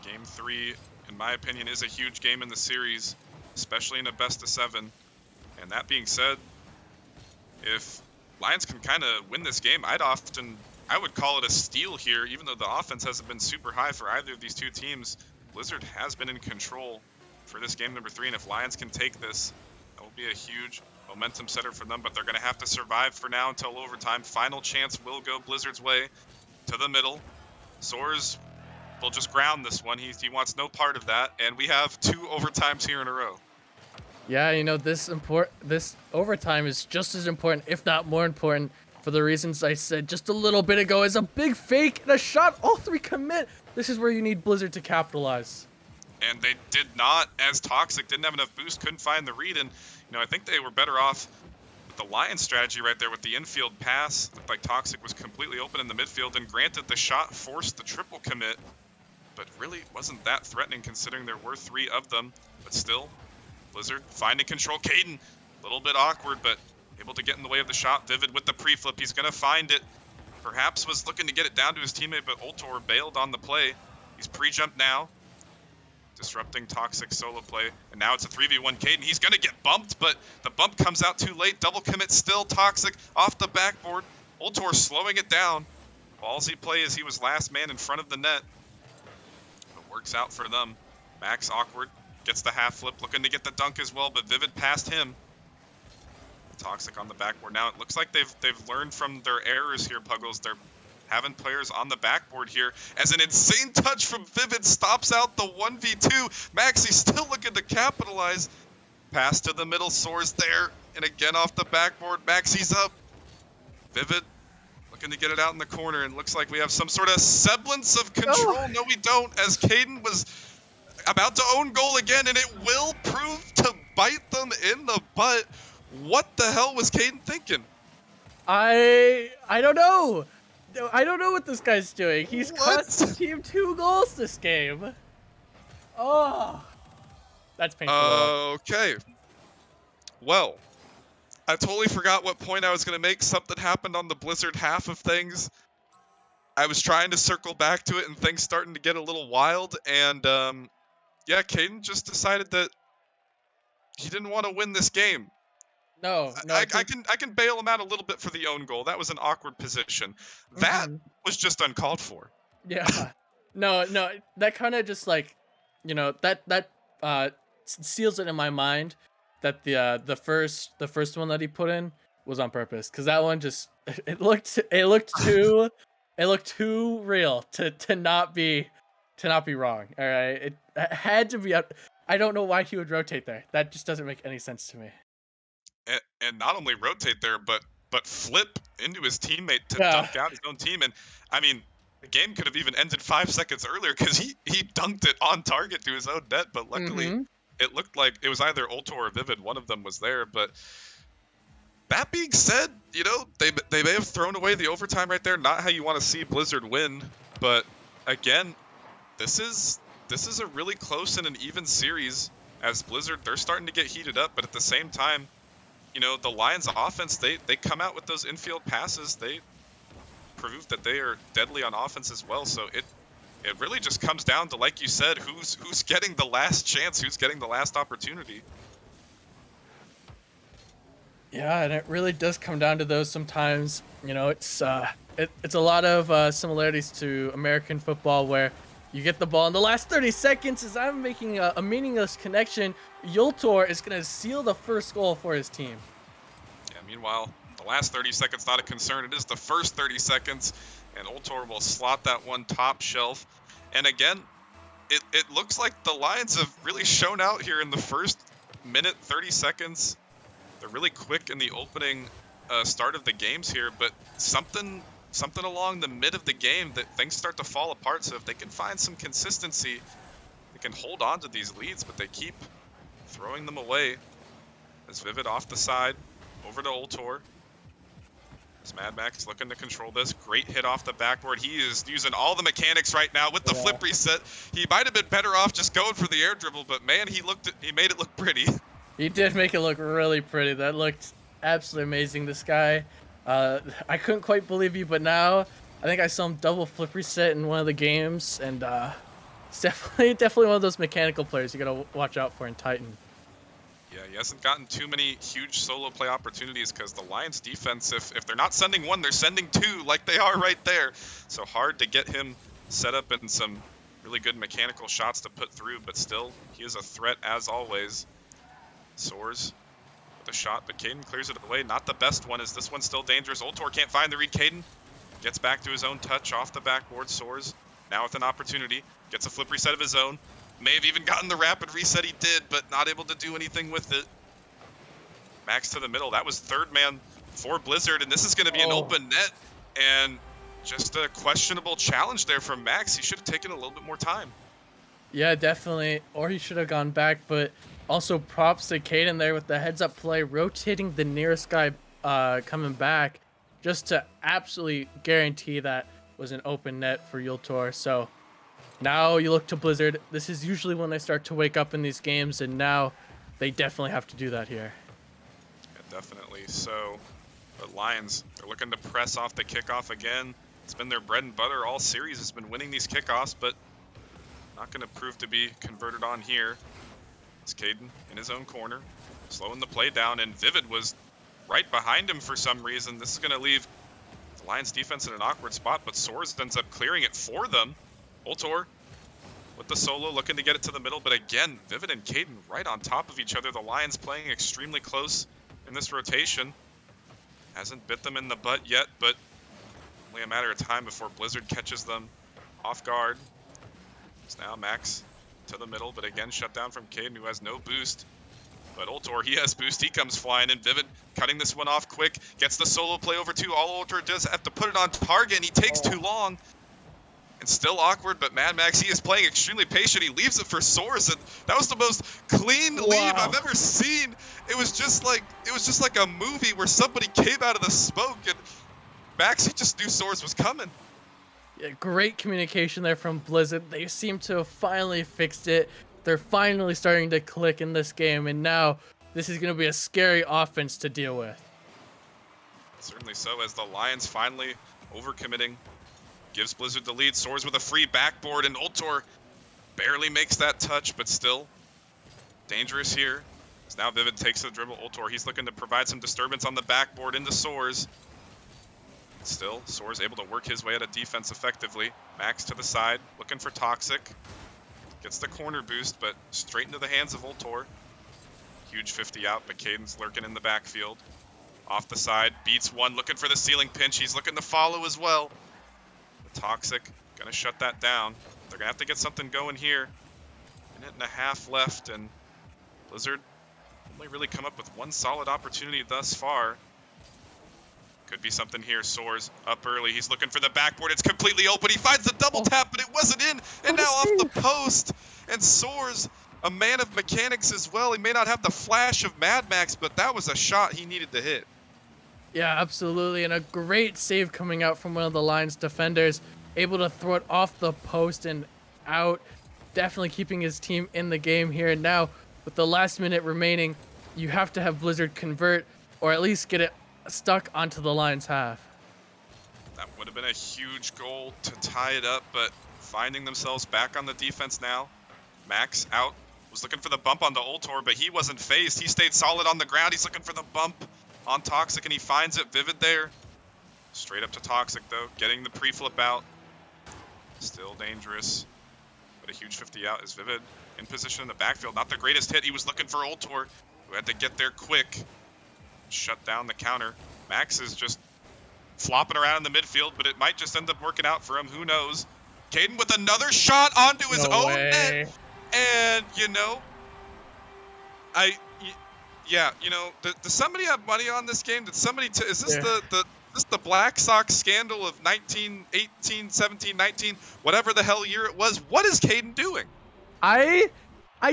Game 3, in my opinion, is a huge game in the series, especially in a best-of-7. And that being said, if Lions can kind of win this game, I would call it a steal here, even though the offense hasn't been super high for either of these 2 teams. Blizzard has been in control for this game number 3, and if Lions can take this, that will be a huge momentum setter for them, but they're going to have to survive for now until overtime. Final chance will go Blizzard's way to the middle. Soarz will just ground this one. He wants no part of that, and we have 2 overtimes here in a row. Yeah, this overtime is just as important, if not more important, for the reasons I said just a little bit ago. Is a big fake and a shot. All 3 commit. This is where you need Blizzard to capitalize. And they did not, as Toxic didn't have enough boost, couldn't find the read, and I think they were better off the Lions strategy right there with the infield pass. Looked like Toxic was completely open in the midfield, and granted the shot forced the triple commit, but really wasn't that threatening considering there were 3 of them. But still, Blizzard finding control. Caden, a little bit awkward, but able to get in the way of the shot. Vivid with the pre-flip. He's going to find it. Perhaps was looking to get it down to his teammate, but Ultor bailed on the play. He's pre-jumped now, disrupting Toxic solo play. And now it's a 3v1 Caden. He's going to get bumped, but the bump comes out too late. Double commit still. Toxic off the backboard. Ultor slowing it down. Ballsy play as he was last man in front of the net. But works out for them. Max awkward. Gets the half flip, looking to get the dunk as well, but Vivid passed him. Toxic on the backboard. Now it looks like they've learned from their errors here, Puggles. They're having players on the backboard here as an insane touch from Vivid stops out the 1v2. Maxi still looking to capitalize. Pass to the middle, Soarz there, and again off the backboard. Maxi's up. Vivid looking to get it out in the corner, and looks like we have some sort of semblance of control. No, we don't, as Caden was about to own goal again, and it will prove to bite them in the butt. What the hell was Caden thinking? I don't know. I don't know what this guy's doing. He's cost the team 2 goals this game. Oh, that's painful. Okay. Well, I totally forgot what point I was going to make. Something happened on the Blizzard half of things. I was trying to circle back to it, and things starting to get a little wild, and yeah, Caden just decided that he didn't want to win this game. No, I can bail him out a little bit for the own goal. That was an awkward position. That was just uncalled for. Yeah. No, that kind of just like, you know, that seals it in my mind that the first one that he put in was on purpose, because that one just it looked too real to not be wrong. All right, it had to be. I don't know why he would rotate there. That just doesn't make any sense to me. And not only rotate there, but flip into his teammate to dunk out his own team. And I mean, the game could have even ended 5 seconds earlier because he dunked it on target to his own net. But luckily, it looked like it was either Ultor or Vivid. One of them was there. But that being said, you know, they may have thrown away the overtime right there. Not how you want to see Blizzard win. But again, this is a really close and an even series. As Blizzard, they're starting to get heated up, but at the same time, you know, the Lions offense, they come out with those infield passes. They prove that they are deadly on offense as well. So it really just comes down to, like you said, who's getting the last chance, who's getting the last opportunity. Yeah, and it really does come down to those sometimes. You know, it's a lot of similarities to American football, where you get the ball in the last 30 seconds as I'm making a meaningless connection. Yultor is going to seal the first goal for his team. Yeah, meanwhile, the last 30 seconds not a concern. It is the first 30 seconds, and Ultor will slot that one top shelf. And again, it looks like the Lions have really shown out here in the first minute, 30 seconds. They're really quick in the opening start of the games here, but something along the mid of the game that things start to fall apart. So if they can find some consistency, they can hold on to these leads, but they keep throwing them away. As Vivid off the side, over to Ultor. As Mad Max looking to control this. Great hit off the backboard. He is using all the mechanics right now with the flip reset. He might have been better off just going for the air dribble, but man, he made it look pretty. He did make it look really pretty. That looked absolutely amazing. This guy, I couldn't quite believe you, but now I think I saw him double flip reset in one of the games, and it's definitely one of those mechanical players you gotta watch out for in Titan. Yeah, he hasn't gotten too many huge solo play opportunities because the Lions defense, if they're not sending one, they're sending two, like they are right there. So hard to get him set up in some really good mechanical shots to put through, but still, he is a threat as always. Soarz with a shot, but Caden clears it away. Not the best one, as this one's still dangerous. Ultor can't find the read. Caden gets back to his own touch off the backboard. Soarz now with an opportunity, gets a flip reset of his own. May have even gotten the rapid reset he did, but not able to do anything with it. Max to the middle. That was third man for Blizzard, and this is going to be an open net, and just a questionable challenge there from Max. He should have taken a little bit more time. Yeah, definitely. Or he should have gone back, but also props to Caden there with the heads-up play, rotating the nearest guy coming back just to absolutely guarantee that was an open net for Yultor. So now you look to Blizzard. This is usually when they start to wake up in these games, and now they definitely have to do that here. Yeah, definitely. So the Lions are looking to press off the kickoff again. It's been their bread and butter all series. Has been winning these kickoffs, but not going to prove to be converted on here. It's Caden in his own corner, slowing the play down, and Vivid was right behind him for some reason. This is going to leave the Lions defense in an awkward spot, but Soarz ends up clearing it for them. Ultor with the solo, looking to get it to the middle, but again, Vivid and Caden right on top of each other. The Lions playing extremely close in this rotation. Hasn't bit them in the butt yet, but only a matter of time before Blizzard catches them off guard. It's now Max to the middle, but again shut down from Caden, who has no boost. But Ultor, he has boost, he comes flying in. Vivid cutting this one off quick, gets the solo play over two. All Ultor does have to put it on target, and he takes too long. And still awkward, but Mad Max, he is playing extremely patient. He leaves it for Soarz, and that was the most clean leave I've ever seen. It was just like a movie where somebody came out of the smoke, and Max, he just knew Soarz was coming. Yeah, great communication there from Blizzard. They seem to have finally fixed it. They're finally starting to click in this game, and now this is going to be a scary offense to deal with. Certainly so, as the Lions finally overcommitting. Gives Blizzard the lead. Soarz with a free backboard, and Ultor barely makes that touch, but still dangerous here. As now Vivid takes the dribble. Ultor, he's looking to provide some disturbance on the backboard into Soarz. Still, Soarz able to work his way out of defense effectively. Max to the side, looking for Toxic. Gets the corner boost, but straight into the hands of Ultor. Huge 50 out, but Caden's lurking in the backfield. Off the side, beats one, looking for the ceiling pinch. He's looking to follow as well. Toxic, gonna shut that down. They're gonna have to get something going here. Minute and a half left, and Blizzard only really come up with one solid opportunity thus far. Could be something here. Soarz up early. He's looking for the backboard. It's completely open. He finds the double tap, but it wasn't in. And now off the post. And Soarz, a man of mechanics as well. He may not have the flash of Mad Max, but that was a shot he needed to hit. Yeah, absolutely. And a great save coming out from one of the Lions defenders. Able to throw it off the post and out. Definitely keeping his team in the game here. And now, with the last minute remaining, you have to have Blizzard convert or at least get it stuck onto the Lions half. That would have been a huge goal to tie it up, but finding themselves back on the defense now. Max out. Was looking for the bump on the Ultor, but he wasn't phased. He stayed solid on the ground. He's looking for the bump on Toxic, and he finds it. Vivid there. Straight up to Toxic, though. Getting the pre-flip out. Still dangerous. But a huge 50 out is Vivid in position in the backfield. Not the greatest hit. He was looking for Ultor, who had to get there quick. Shut down the counter. Max is just flopping around in the midfield, but it might just end up working out for him. Who knows? Caden with another shot onto his own net. And, you know, does somebody have money on this game? Did somebody, is this the Black Sox scandal of 1918, 17, 19, whatever the hell year it was? What is Caden doing? I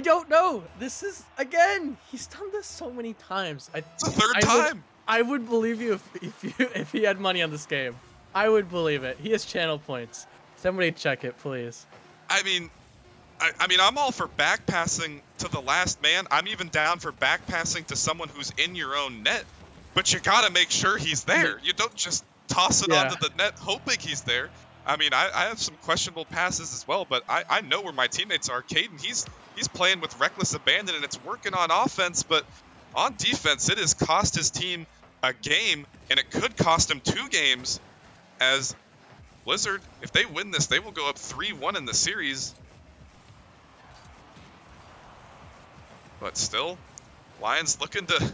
don't know. This is, again, he's done this so many times. It's the third time. I would believe you if he had money on this game. I would believe it. He has channel points. Somebody check it, please. I mean, I'm all for back passing to the last man. I'm even down for back passing to someone who's in your own net. But you gotta make sure he's there. You don't just toss it onto the net hoping he's there. I mean, I have some questionable passes as well, but I know where my teammates are. Caden, he's playing with reckless abandon, and it's working on offense, but on defense, it has cost his team a game, and it could cost him 2 games, as Blizzard, if they win this, they will go up 3-1 in the series. But still, Lions looking to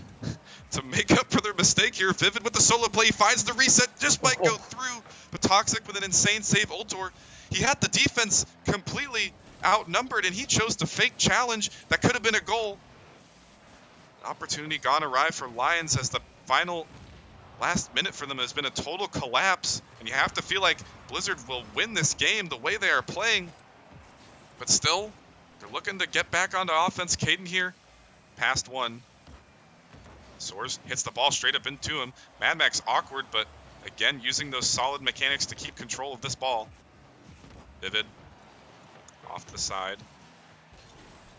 make up for their mistake here. Vivid with the solo play. He finds the reset. Just might go through. But Toxic with an insane save. Ultor, he had the defense completely outnumbered, and he chose to fake challenge. That could have been a goal. Opportunity gone awry for Lions, as the final last minute for them has been a total collapse. And you have to feel like Blizzard will win this game the way they are playing. But still, they're looking to get back onto offense. Caden here, past one. Soarz hits the ball straight up into him. Mad Max awkward, but again, using those solid mechanics to keep control of this ball. Vivid off the side.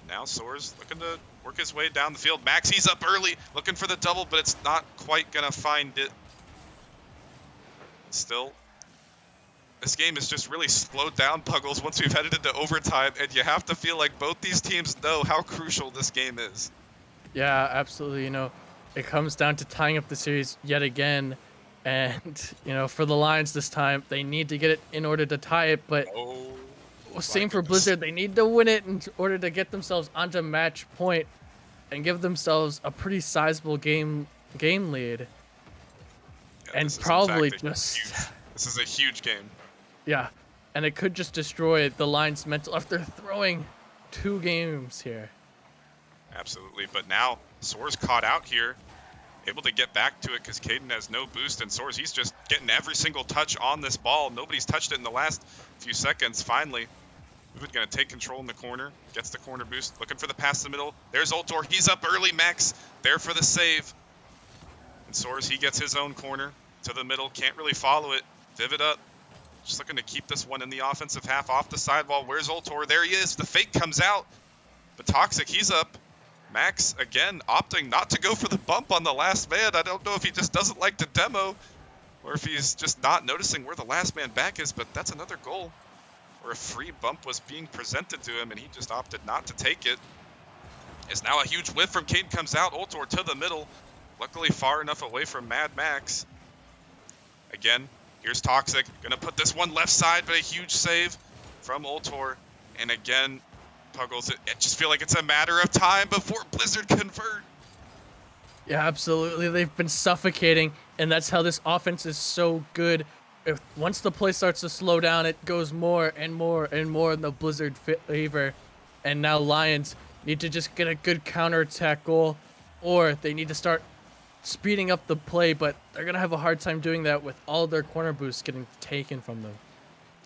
Now Soarz looking to work his way down the field. Max, he's up early, looking for the double, but it's not quite gonna find it. Still, this game is just really slowed down, Puggles, once we've headed into overtime, and you have to feel like both these teams know how crucial this game is. Yeah, absolutely. It comes down to tying up the series yet again. And, for the Lions this time, they need to get it in order to tie it. But Oh, same for goodness. Blizzard. They need to win it in order to get themselves onto match point and give themselves a pretty sizable game lead. Yeah, And this is, in probably fact, this is a huge game. yeah. And it could just destroy the Lions' mental if they're throwing 2 games here. Absolutely, but now Soarz caught out here, able to get back to it because Caden has no boost, and Soarz, he's just getting every single touch on this ball. Nobody's touched it in the last few seconds. Finally, Vivid gonna take control in the corner, gets the corner boost, looking for the pass in the middle. There's Ultor, he's up early. Max there for the save. And Soarz, he gets his own corner to the middle, can't really follow it. Vivid up, just looking to keep this one in the offensive half off the sidewall. Where's Ultor? There he is. The fake comes out, but Toxic, he's up. Max, again, opting not to go for the bump on the last man. I don't know if he just doesn't like the demo or if he's just not noticing where the last man back is, but that's another goal where a free bump was being presented to him and he just opted not to take it. Is now a huge whiff from Caden, comes out. Ultor to the middle, luckily far enough away from Mad Max. Again, here's Toxic, gonna put this one left side, but a huge save from Ultor. And again, Puggles, it just feel like it's a matter of time before Blizzard convert. Yeah, absolutely. They've been suffocating, and that's how this offense is so good. Once the play starts to slow down, it goes more and more and more in the Blizzard favor. And now Lions need to just get a good counterattack goal, or they need to start speeding up the play, but they're going to have a hard time doing that with all their corner boosts getting taken from them.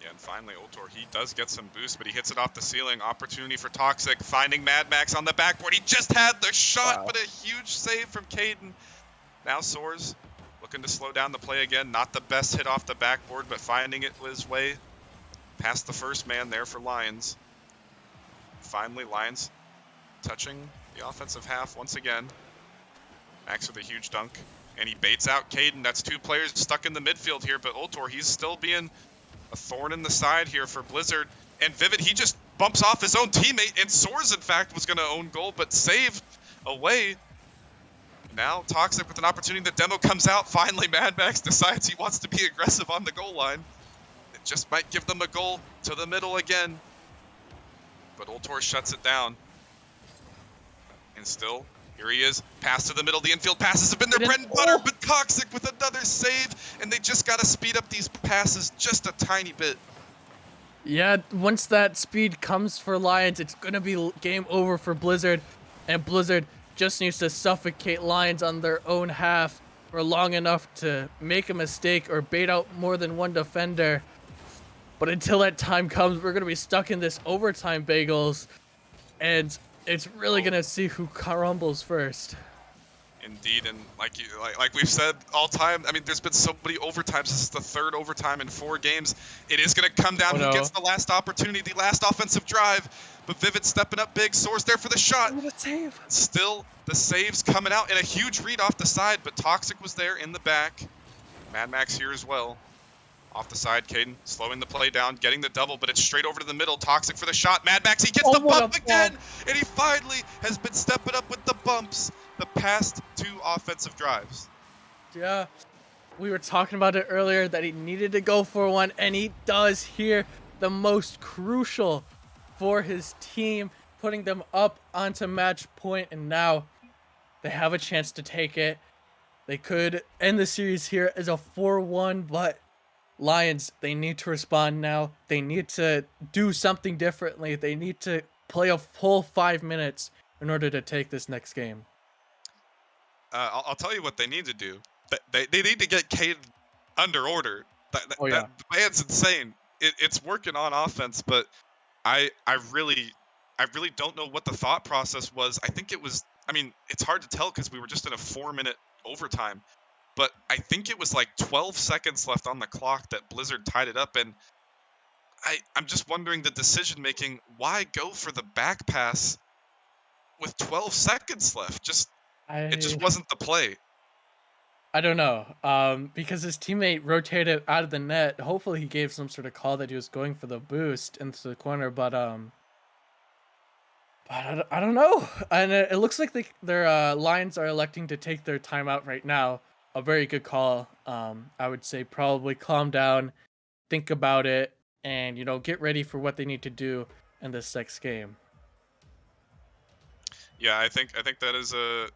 Yeah, and finally, Ultor, he does get some boost, but he hits it off the ceiling. Opportunity for Toxic, finding Mad Max on the backboard. He just had the shot, Wow. but a huge save from Caden. Now Soarz looking to slow down the play again. Not the best hit off the backboard, but finding it his way past the first man there for Lions. Finally, Lions touching the offensive half once again. Max with a huge dunk, and he baits out Caden. That's 2 players stuck in the midfield here, but Ultor, he's still being a thorn in the side here for Blizzard. And Vivid, he just bumps off his own teammate, and Soarz, in fact, was going to own goal, but saved away. Now Toxic with an opportunity. The demo comes out. Finally, Mad Max decides he wants to be aggressive on the goal line. It just might give them a goal to the middle again. But Ultor shuts it down. And still, here he is. Pass to the middle. The infield passes have been their bread and butter, but Toxic with another save. And they just got to speed up these passes just a tiny bit. Yeah, once that speed comes for Lions, it's going to be game over for Blizzard. And Blizzard just needs to suffocate Lions on their own half for long enough to make a mistake or bait out more than one defender. But until that time comes, we're going to be stuck in this overtime, Bagels. And it's really going to see who crumbles first. Indeed, and like we've said all time, I mean, there's been so many overtimes. This is the 3rd overtime in 4 games. It is going to come down who gets the last opportunity, the last offensive drive. But Vivid stepping up big. Soarz there for the shot. Save. Still, the saves coming out, and a huge read off the side, but Toxic was there in the back. Mad Max here as well. Off the side, Caden slowing the play down, getting the double, but it's straight over to the middle. Toxic for the shot. Mad Max, he gets the bump again, and he finally has been stepping up with the bumps the past 2 offensive drives. Yeah, we were talking about it earlier that he needed to go for one, and he does here. The most crucial for his team, putting them up onto match point, and now they have a chance to take it. They could end the series here as a 4-1, but Lions, they need to respond now. They need to do something differently. They need to play a full 5 minutes in order to take this next game. I'll tell you what they need to do. They need to get Caden under order. The man's insane. It's working on offense, but I really don't know what the thought process was. I I mean, it's hard to tell because we were just in a 4-minute overtime. But I think it was like 12 seconds left on the clock that Blizzard tied it up, and I'm just wondering the decision making. Why go for the back pass with 12 seconds left? It I just wasn't the play. I don't know. Because his teammate rotated out of the net. Hopefully, he gave some sort of call that he was going for the boost into the corner, but I don't know. And it looks like their Lions are electing to take their timeout right now. A very good call. I would say probably calm down, think about it, and get ready for what they need to do in this next game. Yeah, I think that is a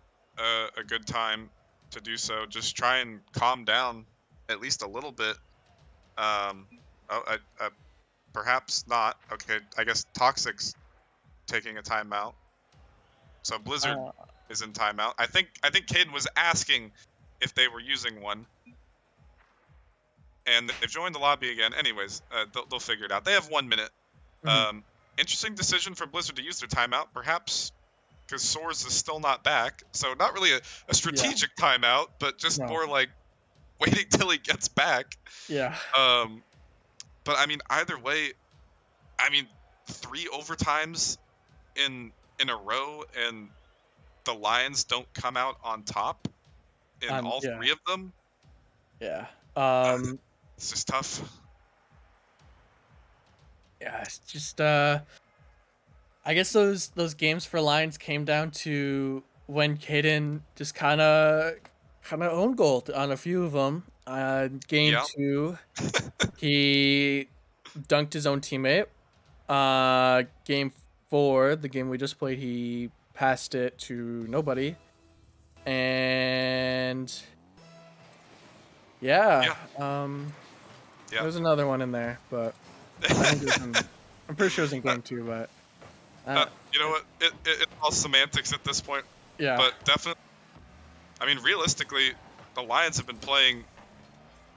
good time to do so. Just try and calm down at least a little bit. Perhaps not. Okay, I guess Toxic's taking a timeout. So Blizzard Uh, is in timeout. I think Caden was asking if they were using one, and they've joined the lobby again. Anyways, they'll figure it out. They have 1 minute. mhm, Interesting decision for Blizzard to use their timeout, perhaps because Soarz is still not back. So not really a yeah. strategic timeout, but just No. more like waiting till he gets back. Yeah. But I mean, either way, I mean, 3 overtimes in a row, and the Lions don't come out on top in all Yeah. 3 of them. Yeah. Uh, it's just tough. Yeah. It's just I guess those games for Lions came down to when Caden just kind of owned goal on a few of them. Game Yeah, 2, he dunked his own teammate. Game 4, the game we just played, he passed it to nobody. And yeah, yeah, yeah. there's another one in there, but I think I'm pretty sure it was in game 2, but You know what? It's all semantics at this point, yeah. but definitely. I mean, realistically, the Lions have been playing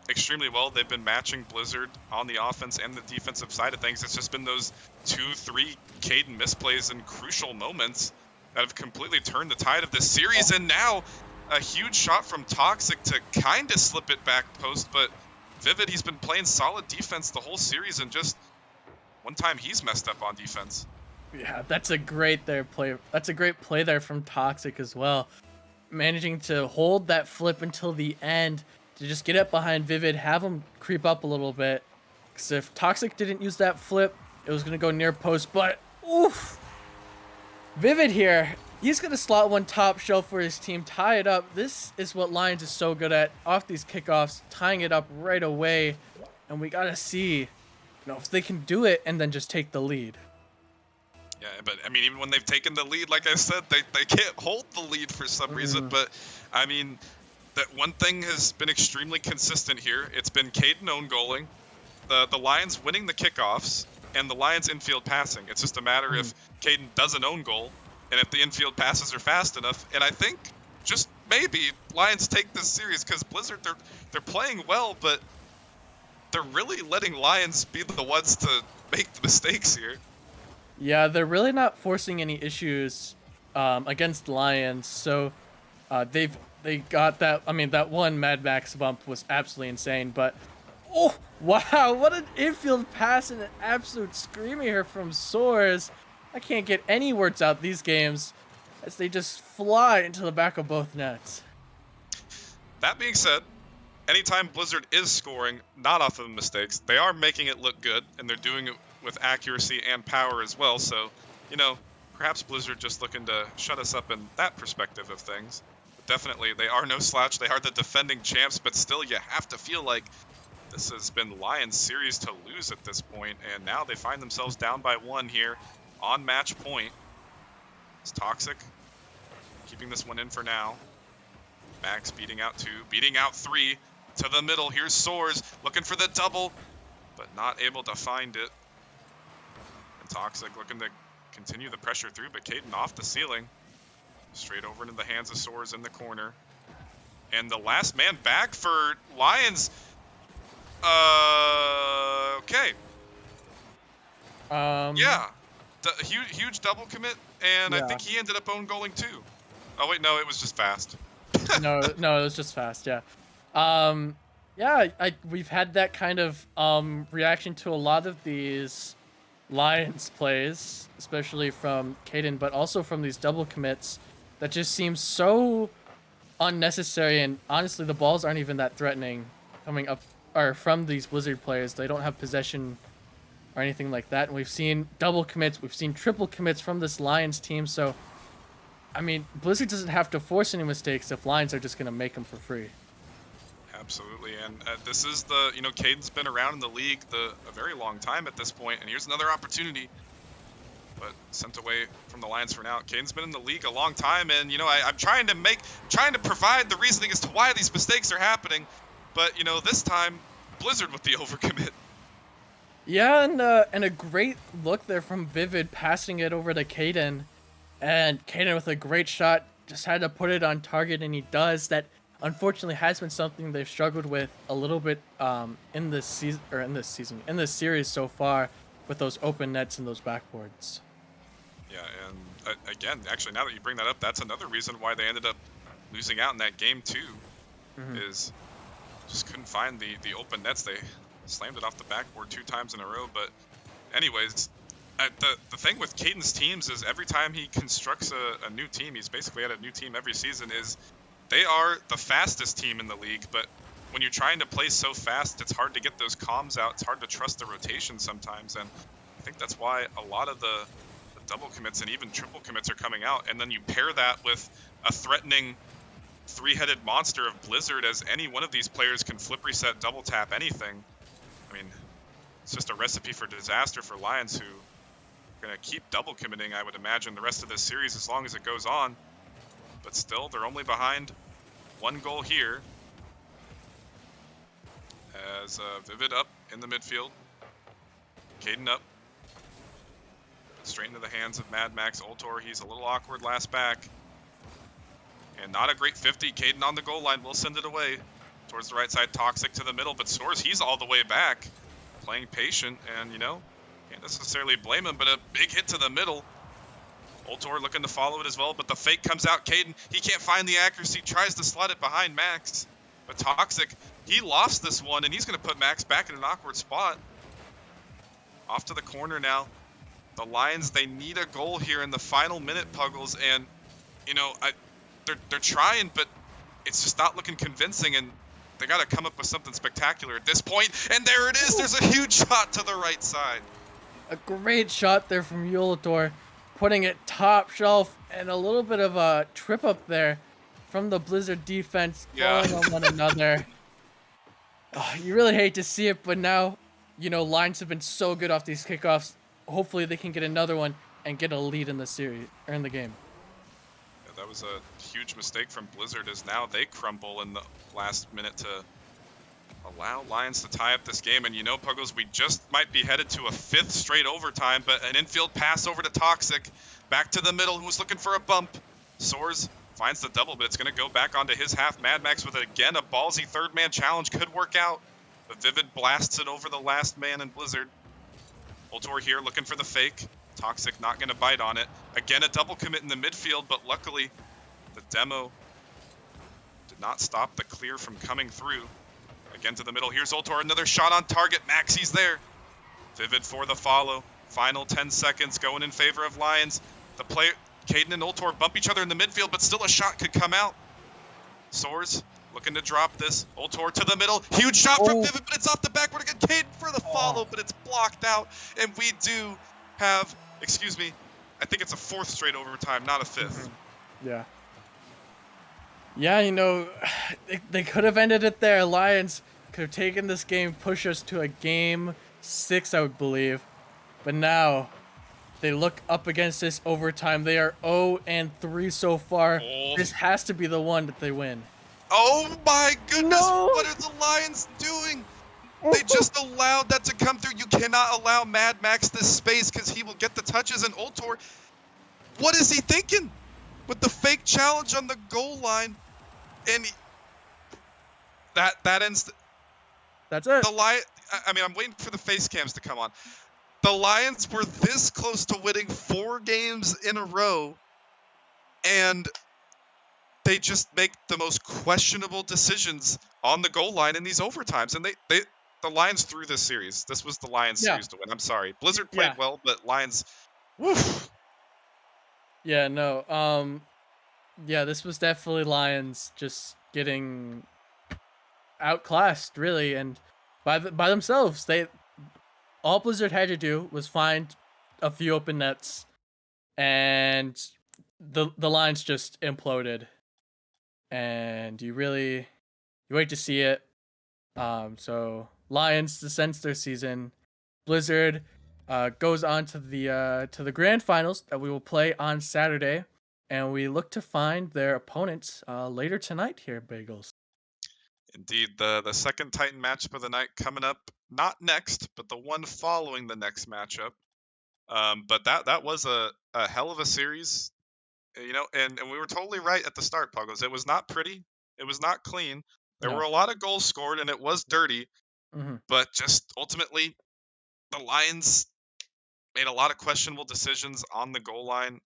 extremely well. They've been matching Blizzard on the offense and the defensive side of things. It's just been those 2-3 Caden misplays in crucial moments that have completely turned the tide of this series. And now a huge shot from Toxic to kind of slip it back post, but Vivid, he's been playing solid defense the whole series, and just one time he's messed up on defense. Yeah, that's a great play. That's a great play there from Toxic as well. Managing to hold that flip until the end to just get up behind Vivid, have him creep up a little bit. Because if Toxic didn't use that flip, it was going to go near post. But, oof! Vivid here, he's going to slot one top shelf for his team, tie it up. This is what Lions is so good at, off these kickoffs, tying it up right away. And we got to see, if they can do it and then just take the lead. Yeah, but I mean, even when they've taken the lead, like I said, they can't hold the lead for some reason. But I mean, that one thing has been extremely consistent here. It's been Caden own goaling, the Lions winning the kickoffs, and the Lions infield passing. It's just a matter if Caden does an own goal, and if the infield passes are fast enough. And I think just maybe Lions take this series, because Blizzard, they're playing well, but they're really letting Lions be the ones to make the mistakes here. Yeah, they're really not forcing any issues against Lions. So they got that. I mean, that one Mad Max bump was absolutely insane. But oh wow, what an infield pass and an absolute screamer here from Soarz. I can't get any words out these games as they just fly into the back of both nets. That being said, anytime Blizzard is scoring, not off of mistakes, they are making it look good, and they're doing it with accuracy and power as well. So, perhaps Blizzard just looking to shut us up in that perspective of things. But definitely, they are no slouch. They are the defending champs, but still, you have to feel like this has been Lions' series to lose at this point, and now they find themselves down by 1 here on match point. It's Toxic keeping this one in for now. Max beating out 2, beating out 3 to the middle. Here's Soarz looking for the double, but not able to find it. And Toxic looking to continue the pressure through, but Caden off the ceiling. Straight over into the hands of Soarz in the corner. And the last man back for Lions. Okay. Um, Yeah. The huge double commit, and I Yeah. think he ended up own goaling too. Oh wait, no, it was just fast. No, no, it was just fast. Yeah. Um, yeah, we've had that kind of reaction to a lot of these Lions plays, especially from Caden, but also from these double commits that just seem so unnecessary. And honestly, the balls aren't even that threatening coming up or from these Blizzard players. They don't have possession or anything like that. And we've seen double commits, we've seen triple commits from this Lions team. So, I mean, Blizzard doesn't have to force any mistakes if Lions are just going to make them for free. Absolutely, and this is the, Caden's been around in the league a very long time at this point, and here's another opportunity, but sent away from the Lions for now. Caden's been in the league a long time, and I'm trying to provide the reasoning as to why these mistakes are happening, but this time Blizzard with the overcommit. Yeah, and a great look there from Vivid passing it over to Caden, and Caden with a great shot just had to put it on target, and he does. That unfortunately has been something they've struggled with a little bit in this season or in this series so far with those open nets and those backboards. Yeah, and again, actually, now that you bring that up, that's another reason why they ended up losing out in that game too, is just couldn't find the open nets. They slammed it off the backboard 2 times in a row. But anyways, the thing with Caden's teams is every time he constructs a new team, he's basically at a new team every season, is they are the fastest team in the league, but when you're trying to play so fast, it's hard to get those comms out. It's hard to trust the rotation sometimes, and I think that's why a lot of the double commits and even triple commits are coming out. And then you pair that with a threatening 3-headed monster of Blizzard, as any one of these players can flip reset, double tap, anything. I mean, it's just a recipe for disaster for Lions, who are going to keep double committing, I would imagine, the rest of this series as long as it goes on. But still, they're only behind 1 goal here. As Vivid up in the midfield. Caden up. Straight into the hands of Mad Max. Ultor, he's a little awkward last back. And not a great 50. Caden on the goal line will send it away. Towards the right side, Toxic to the middle. But Soarz, he's all the way back. Playing patient, and can't necessarily blame him, but a big hit to the middle. Ultor looking to follow it as well, but the fake comes out. Caden, he can't find the accuracy, tries to slot it behind Max. But Toxic, he lost this one, and he's going to put Max back in an awkward spot. Off to the corner now. The Lions, they need a goal here in the final minute, Puggles, and, they're trying, but it's just not looking convincing, and they got to come up with something spectacular at this point. And there it is. There's a huge shot to the right side. A great shot there from Ultor, putting it top shelf, and a little bit of a trip up there from the Blizzard defense, falling on one another. Oh, you really hate to see it, but now, Lions have been so good off these kickoffs. Hopefully they can get another one and get a lead in the series or in the game. Yeah, that was a huge mistake from Blizzard, as now they crumble in the last minute to allow Lions to tie up this game. And Puggles, we just might be headed to a 5th straight overtime, but an infield pass over to Toxic, back to the middle, who's looking for a bump. Soarz finds the double, but it's going to go back onto his half. Mad Max with, again, a ballsy 3rd-man challenge. Could work out, but Vivid blasts it over the last man in Blizzard. Ultor here looking for the fake. Toxic not going to bite on it. Again, a double commit in the midfield, but luckily the demo did not stop the clear from coming through. Again to the middle. Here's Ultor, another shot on target. Maxie's there. Vivid for the follow. Final 10 seconds going in favor of Lions. The player, Caden and Ultor bump each other in the midfield, but still a shot could come out. Soarz looking to drop this. Ultor to the middle. Huge shot from Vivid, but it's off the backboard again. Caden for the follow, but it's blocked out. And we do have, I think it's a 4th straight overtime, not a 5th. Yeah. Yeah, they could have ended it there. Lions could have taken this game, push us to a game 6, I would believe. But now they look up against this overtime. They are 0-3 so far. Oh. This has to be the one that they win. Oh my goodness, No. What are the Lions doing? They just allowed that to come through. You cannot allow Mad Max this space, because he will get the touches. And Ultor, what is he thinking? With the fake challenge on the goal line. And that ends. That's it. I'm waiting for the face cams to come on. The Lions were this close to winning 4 games in a row, and they just make the most questionable decisions on the goal line in these overtimes, and the Lions threw this series. This was the Lions Yeah. series to win. I'm sorry, Blizzard played Yeah. well, but Lions, woof. Yeah, no. Yeah, this was definitely Lions just getting outclassed really, and by themselves. They All Blizzard had to do was find a few open nets, and the Lions just imploded. And you wait to see it. So Lions descends their season. Blizzard goes on to the grand finals that we will play on Saturday, and we look to find their opponents later tonight here, Bagels. Indeed, the second Titan matchup of the night coming up, not next, but the one following the next matchup. But that was a hell of a series, and we were totally right at the start, Puggles. It was not pretty, it was not clean. There were No. a lot of goals scored, and it was dirty. Hmm. But just ultimately, the Lions made a lot of questionable decisions on the goal line,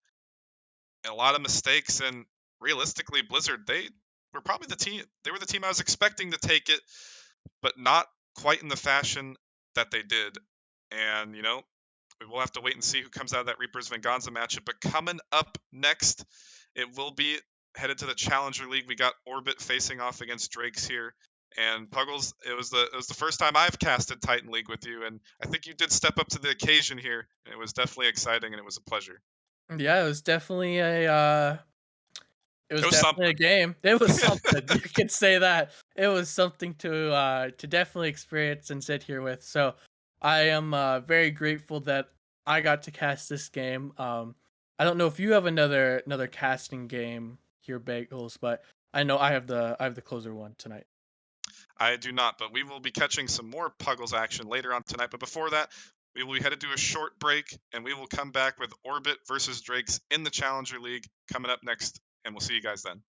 and a lot of mistakes. And realistically, Blizzard, they were probably the team. They were the team I was expecting to take it, but not quite in the fashion that they did. And we will have to wait and see who comes out of that Reapers Venganza matchup. But coming up next, it will be headed to the Challenger League. We got Orbit facing off against Drakes here. And Puggles, it was the first time I've casted Titan League with you, and I think you did step up to the occasion here. And it was definitely exciting, and it was a pleasure. Yeah, it It was was definitely a something. game. It was something. You could say that. It was something to definitely experience and sit here with. So I am very grateful that I got to cast this game. I don't know if you have another casting game here, Bagels, but I know I have the closer one tonight. I do not, but we will be catching some more Puggles action later on tonight. But before that, we will be headed to a short break, and we will come back with Orbit versus Drakes in the Challenger League coming up next, and we'll see you guys then.